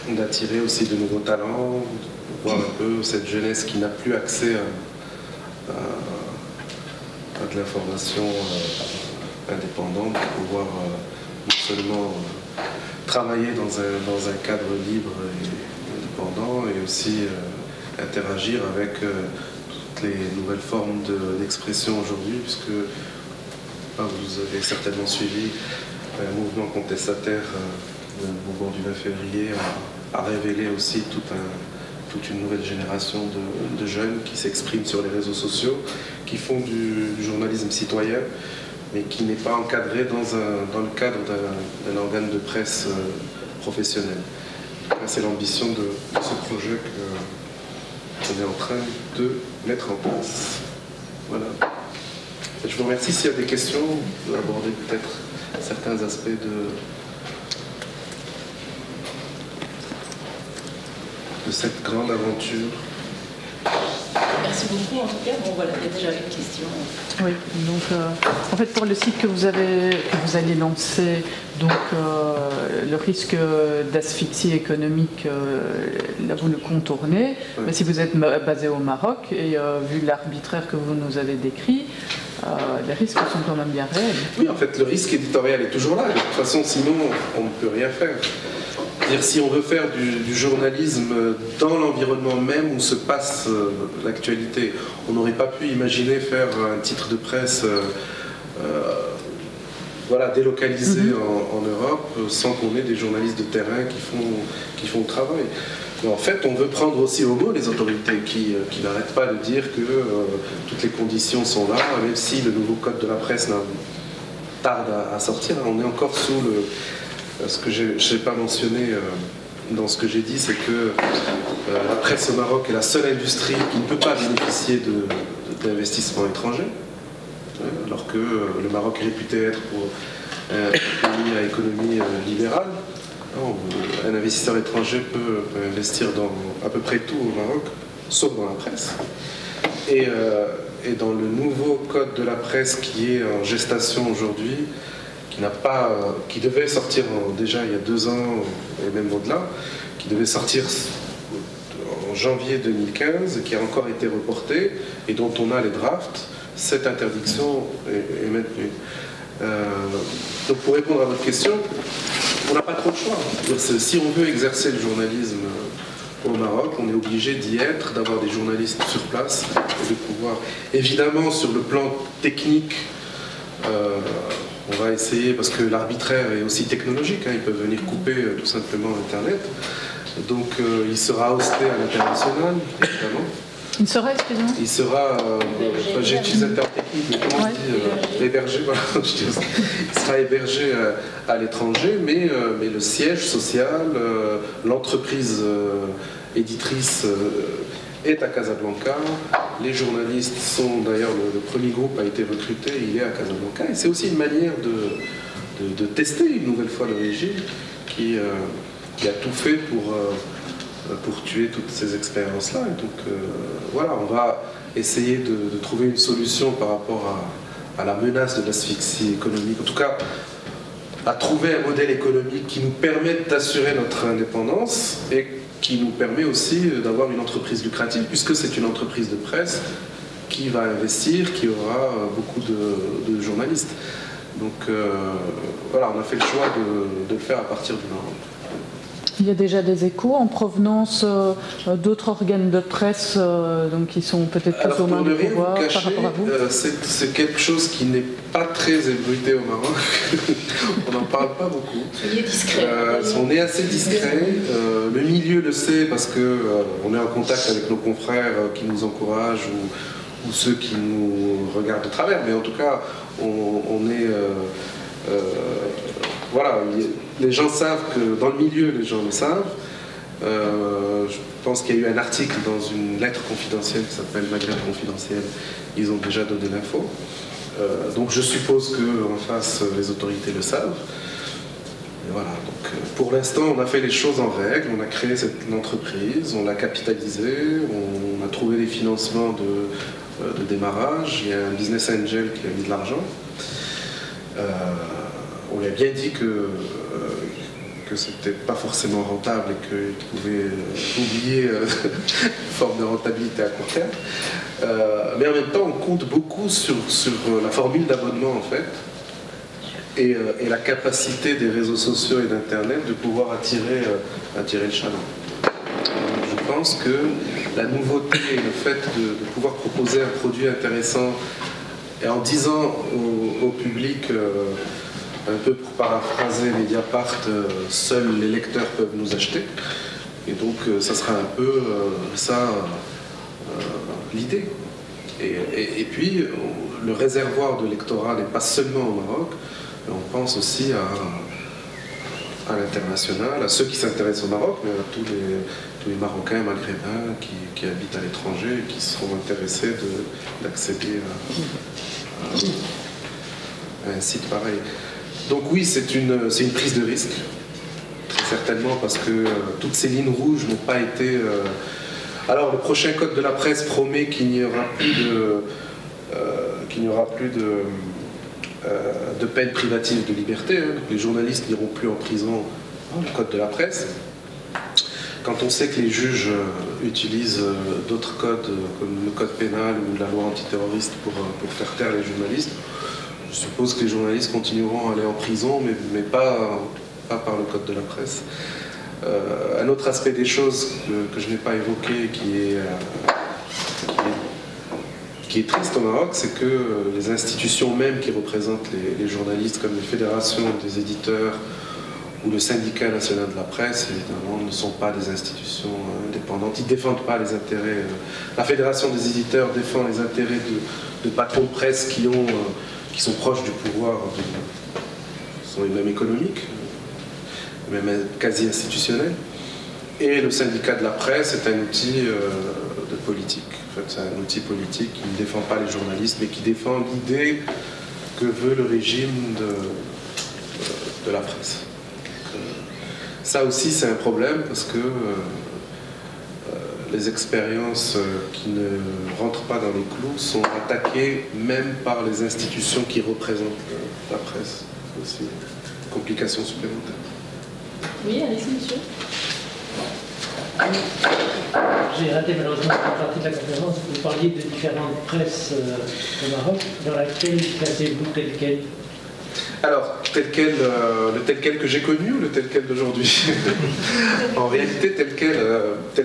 d'attirer aussi de nouveaux talents, de voir un peu cette jeunesse qui n'a plus accès à de l'information indépendante, pour pouvoir non seulement travailler dans un cadre libre et indépendant, et aussi interagir avec toutes les nouvelles formes d'expression aujourd'hui, puisque vous avez certainement suivi un mouvement contestataire, le mouvement du 9 février, a révélé aussi toute une nouvelle génération de jeunes qui s'expriment sur les réseaux sociaux, qui font du journalisme citoyen, mais qui n'est pas encadré dans le cadre d'un organe de presse professionnel. C'est l'ambition de ce projet qu'on est en train de mettre en place. Voilà. Je vous remercie. S'il y a des questions, on peut aborder peut-être certains aspects de cette grande aventure. Merci beaucoup en tout cas. Bon voilà, il y a déjà une question. Oui, donc en fait pour le site que vous allez lancer, donc le risque d'asphyxie économique, là vous le contournez, Oui. mais si vous êtes basé au Maroc et vu l'arbitraire que vous nous avez décrit, les risques sont quand même bien réels. Oui, en fait, le risque éditorial est toujours là. De toute façon, sinon, on ne peut rien faire. C'est-à-dire, si on veut faire du journalisme dans l'environnement même où se passe l'actualité, on n'aurait pas pu imaginer faire un titre de presse délocalisé en Europe sans qu'on ait des journalistes de terrain qui font le travail. Mais en fait, on veut prendre aussi au mot les autorités qui n'arrêtent pas de dire que toutes les conditions sont là, même si le nouveau code de la presse tarde à sortir. On est encore sous ce que je n'ai pas mentionné dans ce que j'ai dit, c'est que la presse au Maroc est la seule industrie qui ne peut pas bénéficier d'investissements étrangers, alors que le Maroc est réputé être pour un pays à économie libérale. Un investisseur étranger peut investir dans à peu près tout au Maroc, sauf dans la presse. Et dans le nouveau code de la presse qui est en gestation aujourd'hui, qui devait sortir déjà il y a 2 ans et même au-delà, qui devait sortir en janvier 2015, qui a encore été reporté et dont on a les drafts, cette interdiction est maintenue. Donc pour répondre à votre question, on n'a pas trop de choix. Si on veut exercer le journalisme au Maroc, on est obligé d'y être, d'avoir des journalistes sur place et de pouvoir. Évidemment, sur le plan technique, on va essayer, parce que l'arbitraire est aussi technologique, ils peuvent venir couper tout simplement Internet. Donc il sera hosté à l'international, évidemment. Il sera, excusez-moi. Il sera, j'ai utilisé le terme technique, mais comment on dit, hébergé, voilà, il sera hébergé à l'étranger, mais le siège social, l'entreprise éditrice est à Casablanca. Les journalistes sont, d'ailleurs, le premier groupe a été recruté, il est à Casablanca, et c'est aussi une manière de tester une nouvelle fois le régime qui a tout fait pour tuer toutes ces expériences-là. Et donc voilà, on va essayer de trouver une solution par rapport à la menace de l'asphyxie économique. En tout cas, à trouver un modèle économique qui nous permette d'assurer notre indépendance et qui nous permet aussi d'avoir une entreprise lucrative, puisque c'est une entreprise de presse qui va investir, qui aura beaucoup de journalistes. Donc voilà, on a fait le choix de le faire à partir du Maroc. Il y a déjà des échos en provenance d'autres organes de presse donc qui sont peut-être plus aux mains du pouvoir par rapport à vous. C'est quelque chose qui n'est pas très ébruité au Maroc. On n'en parle pas beaucoup. Soyez discret. On est assez discret. Le milieu le sait parce qu'on est en contact avec nos confrères qui nous encouragent ou ceux qui nous regardent de travers. Mais en tout cas, on est... voilà, les gens savent que dans le milieu, les gens le savent. Je pense qu'il y a eu un article dans une lettre confidentielle qui s'appelle Maghreb confidentiel. Ils ont déjà donné l'info. Donc je suppose qu'en face, les autorités le savent. Et voilà, donc pour l'instant, on a fait les choses en règle. On a créé cette entreprise, on l'a capitalisée, on a trouvé des financements de démarrage. Il y a un business angel qui a mis de l'argent. On lui a bien dit que c'était pas forcément rentable et qu'ils pouvaient oublier une forme de rentabilité à court terme. Mais en même temps, on compte beaucoup sur la formule d'abonnement en fait, et la capacité des réseaux sociaux et d'Internet de pouvoir attirer le chaland. Je pense que la nouveauté et le fait de pouvoir proposer un produit intéressant et en disant au public, un peu pour paraphraser Mediapart, seuls les lecteurs peuvent nous acheter. Et donc ça sera un peu l'idée. Et puis le réservoir de lectorat n'est pas seulement au Maroc, mais on pense aussi à l'international, à ceux qui s'intéressent au Maroc, mais à tous les Marocains, Maghrébins qui habitent à l'étranger et qui seront intéressés d'accéder à un site pareil. Donc oui, c'est une prise de risque, très certainement, parce que toutes ces lignes rouges n'ont pas été... Alors le prochain code de la presse promet qu'il n'y aura plus de peine privative de liberté, hein. Les journalistes n'iront plus en prison, le code de la presse. Quand on sait que les juges utilisent d'autres codes, comme le code pénal ou la loi antiterroriste pour faire taire les journalistes, je suppose que les journalistes continueront à aller en prison, mais pas par le code de la presse. Un autre aspect des choses que je n'ai pas évoqué, qui est triste au Maroc, c'est que les institutions même qui représentent les journalistes, comme les fédérations des éditeurs ou le syndicat national de la presse, évidemment, ne sont pas des institutions indépendantes. Ils ne défendent pas les intérêts. La fédération des éditeurs défend les intérêts de patrons de presse qui sont proches du pouvoir, qui sont même économiques, même quasi institutionnels. Et le syndicat de la presse est un outil de politique. En fait, c'est un outil politique qui ne défend pas les journalistes, mais qui défend l'idée que veut le régime de la presse. Ça aussi, c'est un problème parce que les expériences qui ne rentrent pas dans les clous sont attaquées même par les institutions qui représentent la presse. C'est aussi une complication supplémentaire. Oui, allez-y, monsieur. J'ai raté malheureusement cette partie de la conférence. Vous parliez de différentes presses au Maroc. Dans laquelle classez-vous tel quel? Alors, tel quel que j'ai connu ou le tel quel d'aujourd'hui? En réalité, tel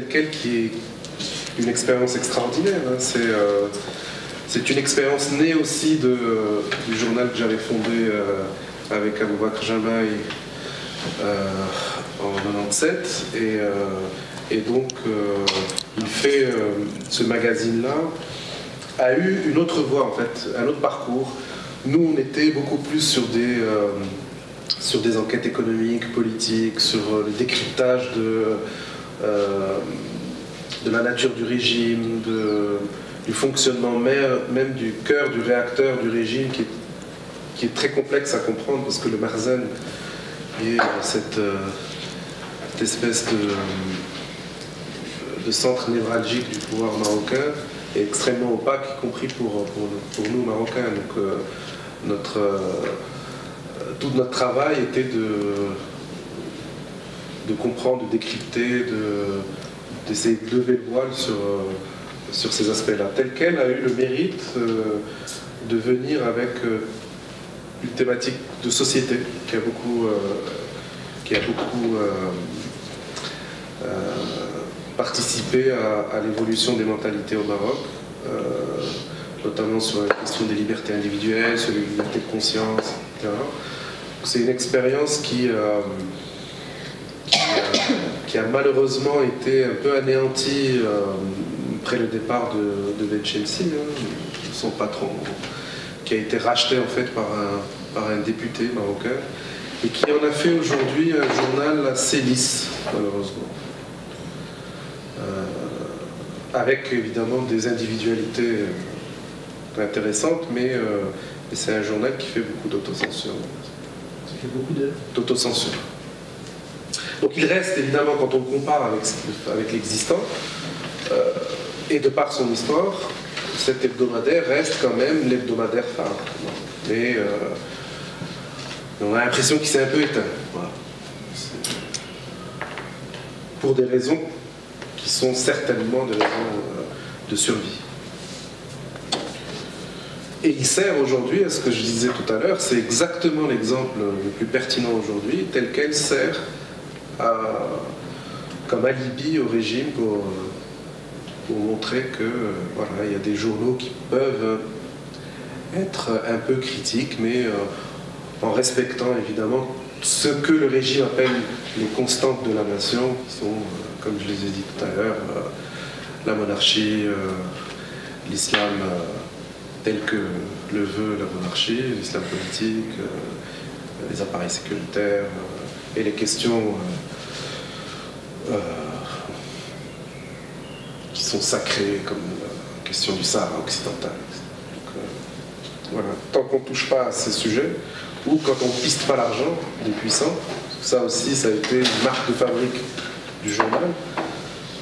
quel qui est une expérience extraordinaire. Hein. C'est une expérience née aussi du journal que j'avais fondé avec Aboubakr Jamaï en 97. Et donc, il fait ce magazine-là a eu une autre voie, en fait, un autre parcours. Nous, on était beaucoup plus sur des enquêtes économiques, politiques, sur le décryptage de la nature du régime, du fonctionnement même du cœur du réacteur du régime, qui est très complexe à comprendre, parce que le Marzen est cette espèce de centre névralgique du pouvoir marocain, est extrêmement opaque, y compris pour nous Marocains. Donc tout notre travail était de comprendre, de décrypter, d'essayer de lever le voile sur ces aspects-là. Tel quel a eu le mérite de venir avec une thématique de société qui a beaucoup participé à l'évolution des mentalités au Maroc, notamment sur la question des libertés individuelles, sur les libertés de conscience, etc. C'est une expérience qui a malheureusement été un peu anéantie après le départ de Benchemsi, son patron, qui a été racheté en fait par un député marocain, et qui en a fait aujourd'hui un journal assez lisse, malheureusement. Avec évidemment des individualités intéressantes, mais c'est un journal qui fait beaucoup d'autocensure. Ça fait beaucoup d'autocensure. Donc il reste évidemment, quand on le compare avec l'existant, et de par son histoire, cet hebdomadaire reste quand même l'hebdomadaire phare. Mais on a l'impression qu'il s'est un peu éteint. Voilà. pour des raisons qui sont certainement des raisons de survie. Et il sert aujourd'hui, à ce que je disais tout à l'heure, c'est exactement l'exemple le plus pertinent aujourd'hui, tel qu'elle sert comme alibi au régime pour montrer que voilà, il y a des journaux qui peuvent être un peu critiques, mais en respectant évidemment ce que le régime appelle les constantes de la nation, qui sont, comme je les ai dit tout à l'heure, la monarchie, l'islam tel que le veut la monarchie, l'islam politique, les appareils sécuritaires et les questions qui sont sacrées, comme la question du Sahara occidental. Donc, voilà. Tant qu'on ne touche pas à ces sujets, ou quand on ne piste pas l'argent des puissants, ça aussi, ça a été une marque de fabrique du journal.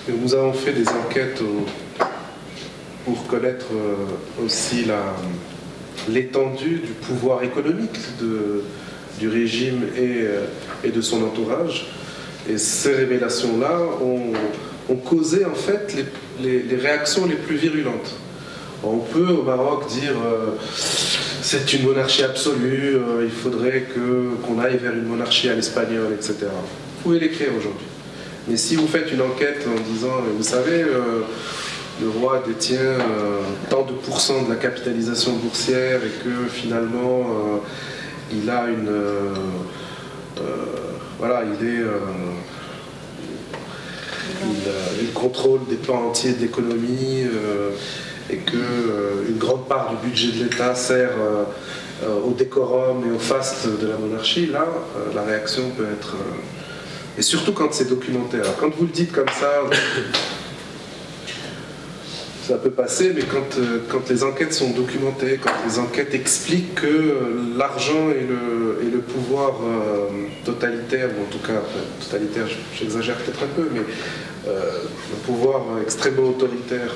Et nous avons fait des enquêtes pour connaître aussi l'étendue du pouvoir économique du régime et de son entourage. Et ces révélations-là ont causé en fait les réactions les plus virulentes. On peut au Maroc dire c'est une monarchie absolue, il faudrait qu'on aille vers une monarchie à l'espagnol, etc. Vous pouvez l'écrire aujourd'hui. Mais si vous faites une enquête en disant, vous savez, le roi détient tant de pourcents de la capitalisation boursière et que finalement il a voilà, il contrôle des pans entiers de l'économie et qu'une grande part du budget de l'État sert au décorum et au faste de la monarchie, là, la réaction peut être... et surtout quand c'est documentaire. Alors, quand vous le dites comme ça peut passer, mais quand les enquêtes sont documentées, quand les enquêtes expliquent que l'argent et le pouvoir totalitaire, ou en tout cas, totalitaire, j'exagère peut-être un peu, mais le pouvoir extrêmement autoritaire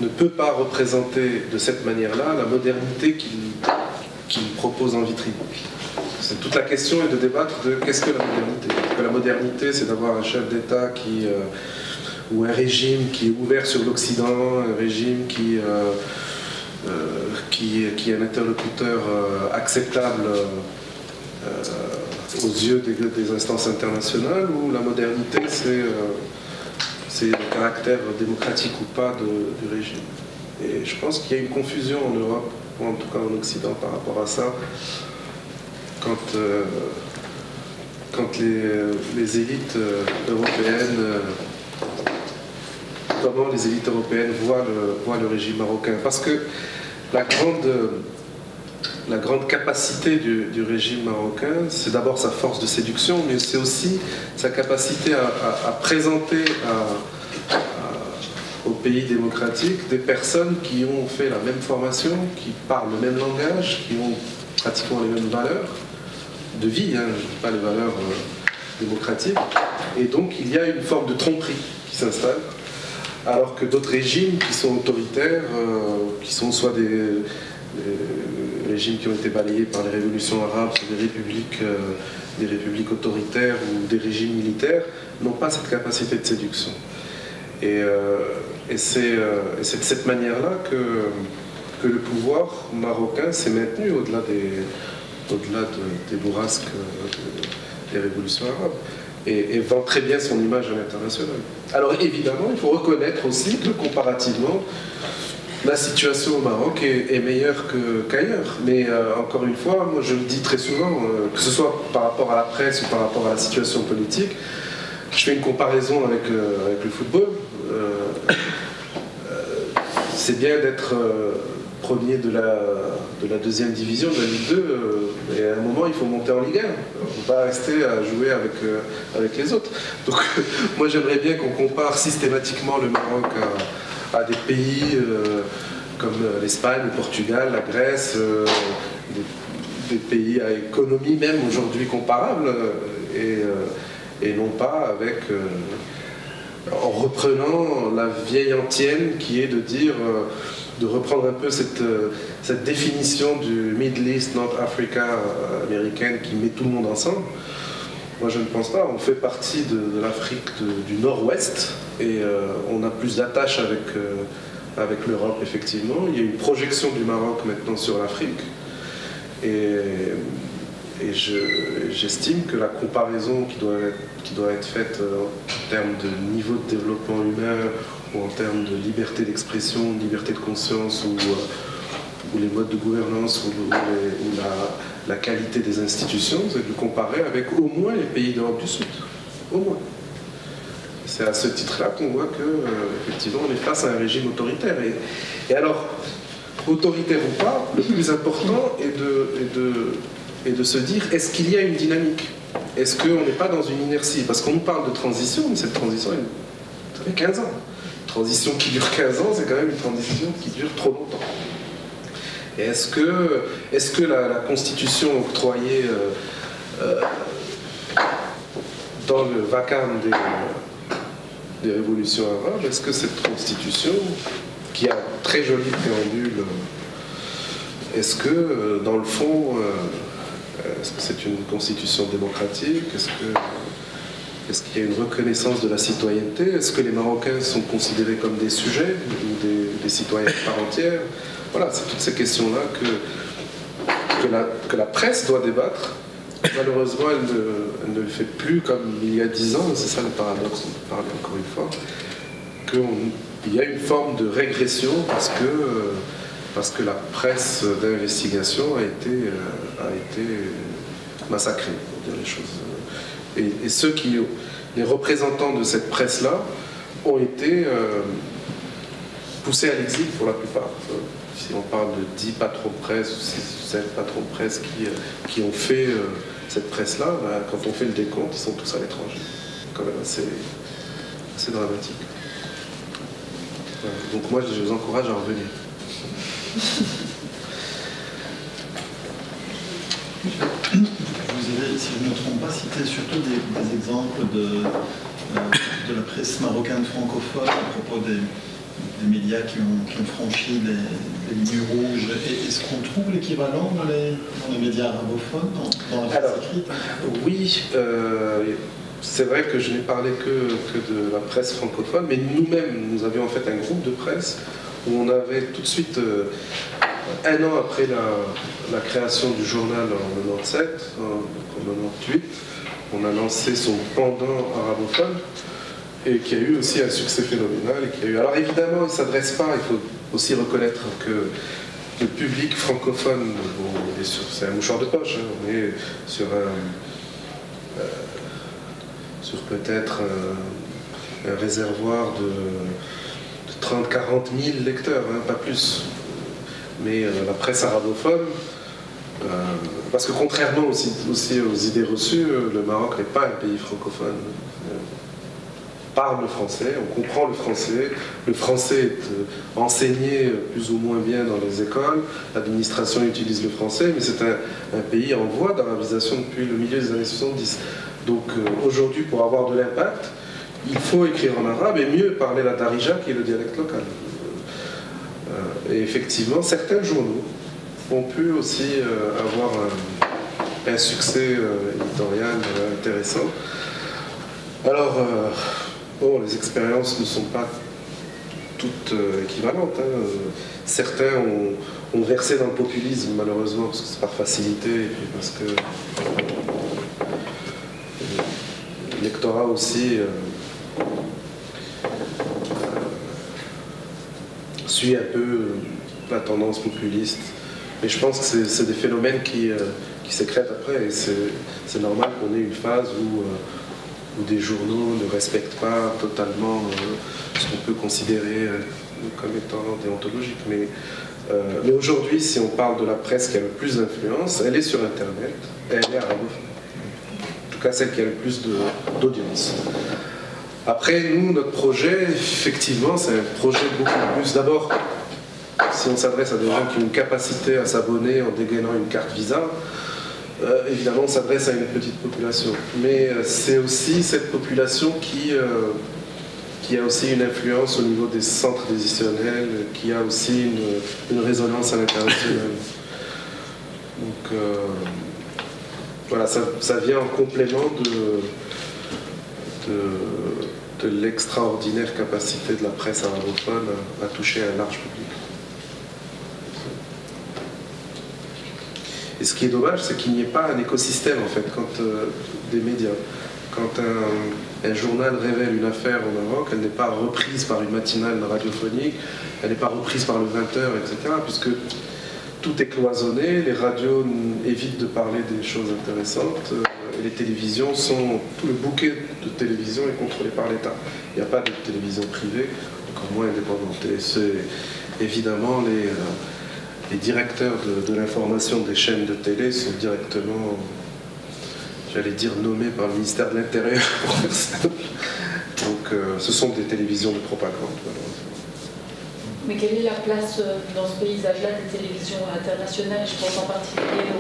ne peut pas représenter de cette manière-là la modernité qu'il propose en vitrine. C'est toute la question est de débattre de qu'est-ce que la modernité. Est-ce que la modernité, c'est d'avoir un chef d'État ou un régime qui est ouvert sur l'Occident, un régime qui est un interlocuteur acceptable aux yeux des instances internationales, ou la modernité, c'est le caractère démocratique ou pas du régime. Et je pense qu'il y a une confusion en Europe, ou en tout cas en Occident, par rapport à ça. Quand les élites européennes, comment les élites européennes voient le régime marocain. Parce que la grande capacité du régime marocain, c'est d'abord sa force de séduction, mais c'est aussi sa capacité à présenter au pays démocratique des personnes qui ont fait la même formation, qui parlent le même langage, qui ont pratiquement les mêmes valeurs de vie, hein, je ne dis pas les valeurs démocratiques, et donc il y a une forme de tromperie qui s'installe, alors que d'autres régimes qui sont autoritaires, qui sont soit des régimes qui ont été balayés par les révolutions arabes, soit des républiques autoritaires ou des régimes militaires, n'ont pas cette capacité de séduction. Et c'est de cette manière-là que le pouvoir marocain s'est maintenu au-delà des bourrasques des révolutions arabes, et vend très bien son image à l'international. Alors évidemment, il faut reconnaître aussi que comparativement, la situation au Maroc est meilleure qu'ailleurs. Mais encore une fois, moi je le dis très souvent, que ce soit par rapport à la presse ou par rapport à la situation politique, je fais une comparaison avec le football. C'est bien d'être premier de la deuxième division, de la Ligue 2, et à un moment il faut monter en Ligue 1. On ne peut pas rester à jouer avec les autres. Donc moi j'aimerais bien qu'on compare systématiquement le Maroc à des pays comme l'Espagne, le Portugal, la Grèce, des pays à économie même aujourd'hui comparable, et non pas en reprenant la vieille antienne qui est de dire, de reprendre un peu cette définition du Middle East, North Africa américaine qui met tout le monde ensemble, Moi je ne pense pas, on fait partie de l'Afrique du Nord-Ouest et on a plus d'attache avec l'Europe effectivement. Il y a une projection du Maroc maintenant sur l'Afrique et j'estime que la comparaison qui doit être faite en termes de niveau de développement humain ou en termes de liberté d'expression, de liberté de conscience ou les modes de gouvernance ou la qualité des institutions, c'est de comparer avec au moins les pays d'Europe du Sud. Au moins. C'est à ce titre-là qu'on voit qu'effectivement on est face à un régime autoritaire. Et alors, autoritaire ou pas, le plus important est de se dire, est-ce qu'il y a une dynamique? Est-ce qu'on n'est pas dans une inertie? Parce qu'on nous parle de transition, mais cette transition, ça fait 15 ans. Une transition qui dure 15 ans, c'est quand même une transition qui dure trop longtemps. Et est-ce que la constitution octroyée dans le vacarme des révolutions arabes, est-ce que cette constitution, qui a un très joli préambule, est-ce que dans le fond, est-ce que c'est une constitution démocratique? Est-ce qu'il y a une reconnaissance de la citoyenneté? Est-ce que les Marocains sont considérés comme des sujets ou des citoyens par entière? Voilà, c'est toutes ces questions-là que la presse doit débattre. Malheureusement, elle ne le fait plus comme il y a 10 ans, c'est ça le paradoxe dont on parlait encore une fois, qu'il y a une forme de régression parce que la presse d'investigation a été massacrée, pour dire les choses. Et les représentants de cette presse-là ont été poussés à l'exil pour la plupart. Si on parle de 10 patrons de presse ou 6 ou 7 patrons de presse qui ont fait cette presse-là, quand on fait le décompte, ils sont tous à l'étranger. C'est quand même assez dramatique. Voilà. Donc moi, je vous encourage à revenir. Vous avez, si je ne me trompe pas, cité surtout des exemples de la presse marocaine francophone à propos des médias qui ont franchi les lignes rouges. Est-ce qu'on trouve l'équivalent dans les médias arabophones, dans la presse écrite? Oui, c'est vrai que je n'ai parlé que de la presse francophone, mais nous-mêmes, nous avions en fait un groupe de presse où on avait tout de suite, un an après la création du journal en 97, en 98, on a lancé son pendant arabophone, et qui a eu aussi un succès phénoménal. Alors évidemment, il ne s'adresse pas, il faut aussi reconnaître que le public francophone, c'est un mouchoir de poche, hein, on est sur peut-être un réservoir de 30-40 000 lecteurs, hein, pas plus. Mais la presse arabophone, parce que contrairement aussi aux idées reçues, le Maroc n'est pas un pays francophone. Parle le français, on comprend le français est enseigné plus ou moins bien dans les écoles, l'administration utilise le français, mais c'est un pays en voie d'arabisation depuis le milieu des années 70. Donc aujourd'hui, pour avoir de l'impact, il faut écrire en arabe et mieux parler la darija qui est le dialecte local. Et effectivement, certains journaux ont pu aussi avoir un succès éditorial intéressant. Alors, bon, les expériences ne sont pas toutes équivalentes. Hein. Certains ont versé dans le populisme, malheureusement, parce que c'est par facilité, et puis parce que l'électorat aussi suit un peu la tendance populiste. Mais je pense que c'est des phénomènes qui s'écrètent après, et c'est normal qu'on ait une phase où des journaux ne respectent pas totalement ce qu'on peut considérer comme étant déontologique. Mais aujourd'hui, si on parle de la presse qui a le plus d'influence, elle est sur Internet, et elle est arabophone. En tout cas, celle qui a le plus d'audience. Après, nous, notre projet, effectivement, c'est un projet beaucoup plus... D'abord, si on s'adresse à des gens qui ont une capacité à s'abonner en dégainant une carte Visa, évidemment, on s'adresse à une petite population. Mais c'est aussi cette population qui a aussi une influence au niveau des centres décisionnels, qui a aussi une résonance à l'international. Donc, voilà, ça vient en complément de l'extraordinaire capacité de la presse arabophone à toucher un large public. Et ce qui est dommage, c'est qu'il n'y ait pas un écosystème, en fait, des médias. Quand un journal révèle une affaire au Maroc, elle n'est pas reprise par une matinale radiophonique, elle n'est pas reprise par le 20h, etc., puisque tout est cloisonné, les radios évitent de parler des choses intéressantes, et les télévisions tout le bouquet de télévision est contrôlé par l'État. Il n'y a pas de télévision privée, encore moins indépendante. Et c'est évidemment les directeurs de l'information des chaînes de télé sont directement, j'allais dire, nommés par le ministère de l'Intérieur. Donc ce sont des télévisions de propagande, malheureusement. Mais quelle est la place dans ce paysage-là des télévisions internationales? Je pense en particulier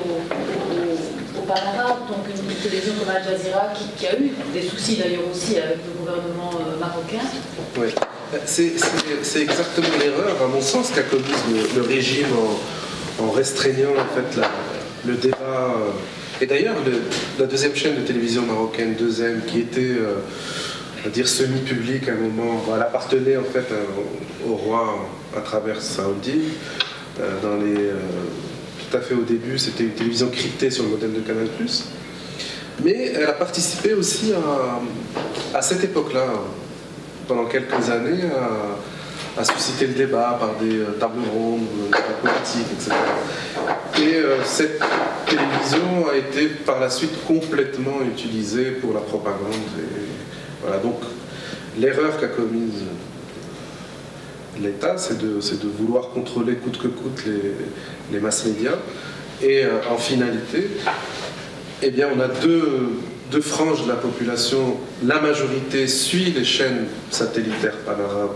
au Pan-Arabe, donc une télévision comme Al Jazeera qui a eu des soucis d'ailleurs aussi avec le gouvernement marocain. Oui, c'est exactement l'erreur, à mon sens, qu'a commise le régime en restreignant en fait, le débat. Et d'ailleurs, la deuxième chaîne de télévision marocaine, 2M, qui était on va dire semi-publique à un moment, elle appartenait en fait au roi à travers Saoudi. Tout à fait au début, c'était une télévision cryptée sur le modèle de Canal+. Mais elle a participé aussi à cette époque-là, pendant quelques années, à susciter le débat par des tables rondes, débats politiques, etc. Et cette télévision a été par la suite complètement utilisée pour la propagande. Et voilà, donc l'erreur qu'a commise l'État, c'est de vouloir contrôler coûte que coûte les masses médias. Et en finalité, eh bien, on a deux franges de la population. La majorité suit les chaînes satellitaires pan-arabes,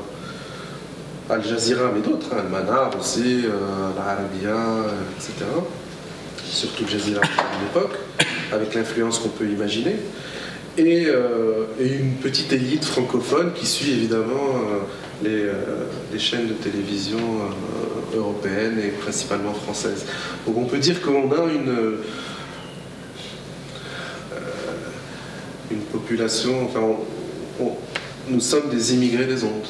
Al Jazeera, mais d'autres, Al Manar aussi, l'Arabia, etc. Surtout Al Jazeera à l'époque, avec l'influence qu'on peut imaginer. Et une petite élite francophone qui suit évidemment les chaînes de télévision européennes et principalement françaises. Donc on peut dire qu'on a une population, enfin nous sommes des immigrés des ondes.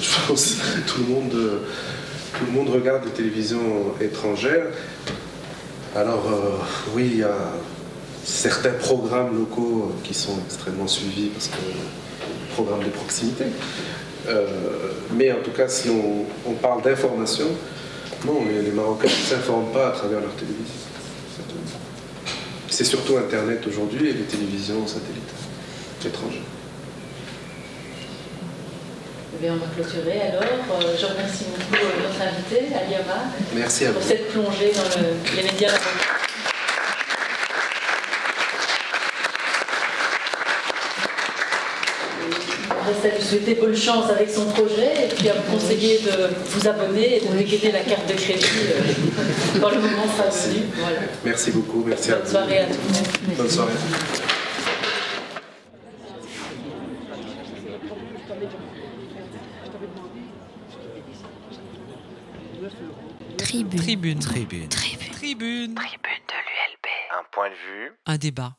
Je pense que tout le monde regarde les télévisions étrangères. Alors oui, il y a certains programmes locaux qui sont extrêmement suivis parce que programmes de proximité. Mais en tout cas, si on parle d'information, non, les Marocains ne s'informent pas à travers leur télévision. C'est surtout Internet aujourd'hui et les télévisions satellites étrangères. Eh bien, on va clôturer alors. Je remercie beaucoup notre invité, Aliama, merci à vous. pour cette plongée dans les médias marocains. Il reste à lui souhaiter bonne chance avec son projet et puis à vous conseiller de vous abonner et de dégainer la carte de crédit quand le moment sera venu. Voilà. Merci beaucoup. Merci à vous. Bonne soirée à tous. Bonne soirée. Tribune. Tribune de l'ULB. Un point de vue. Un débat.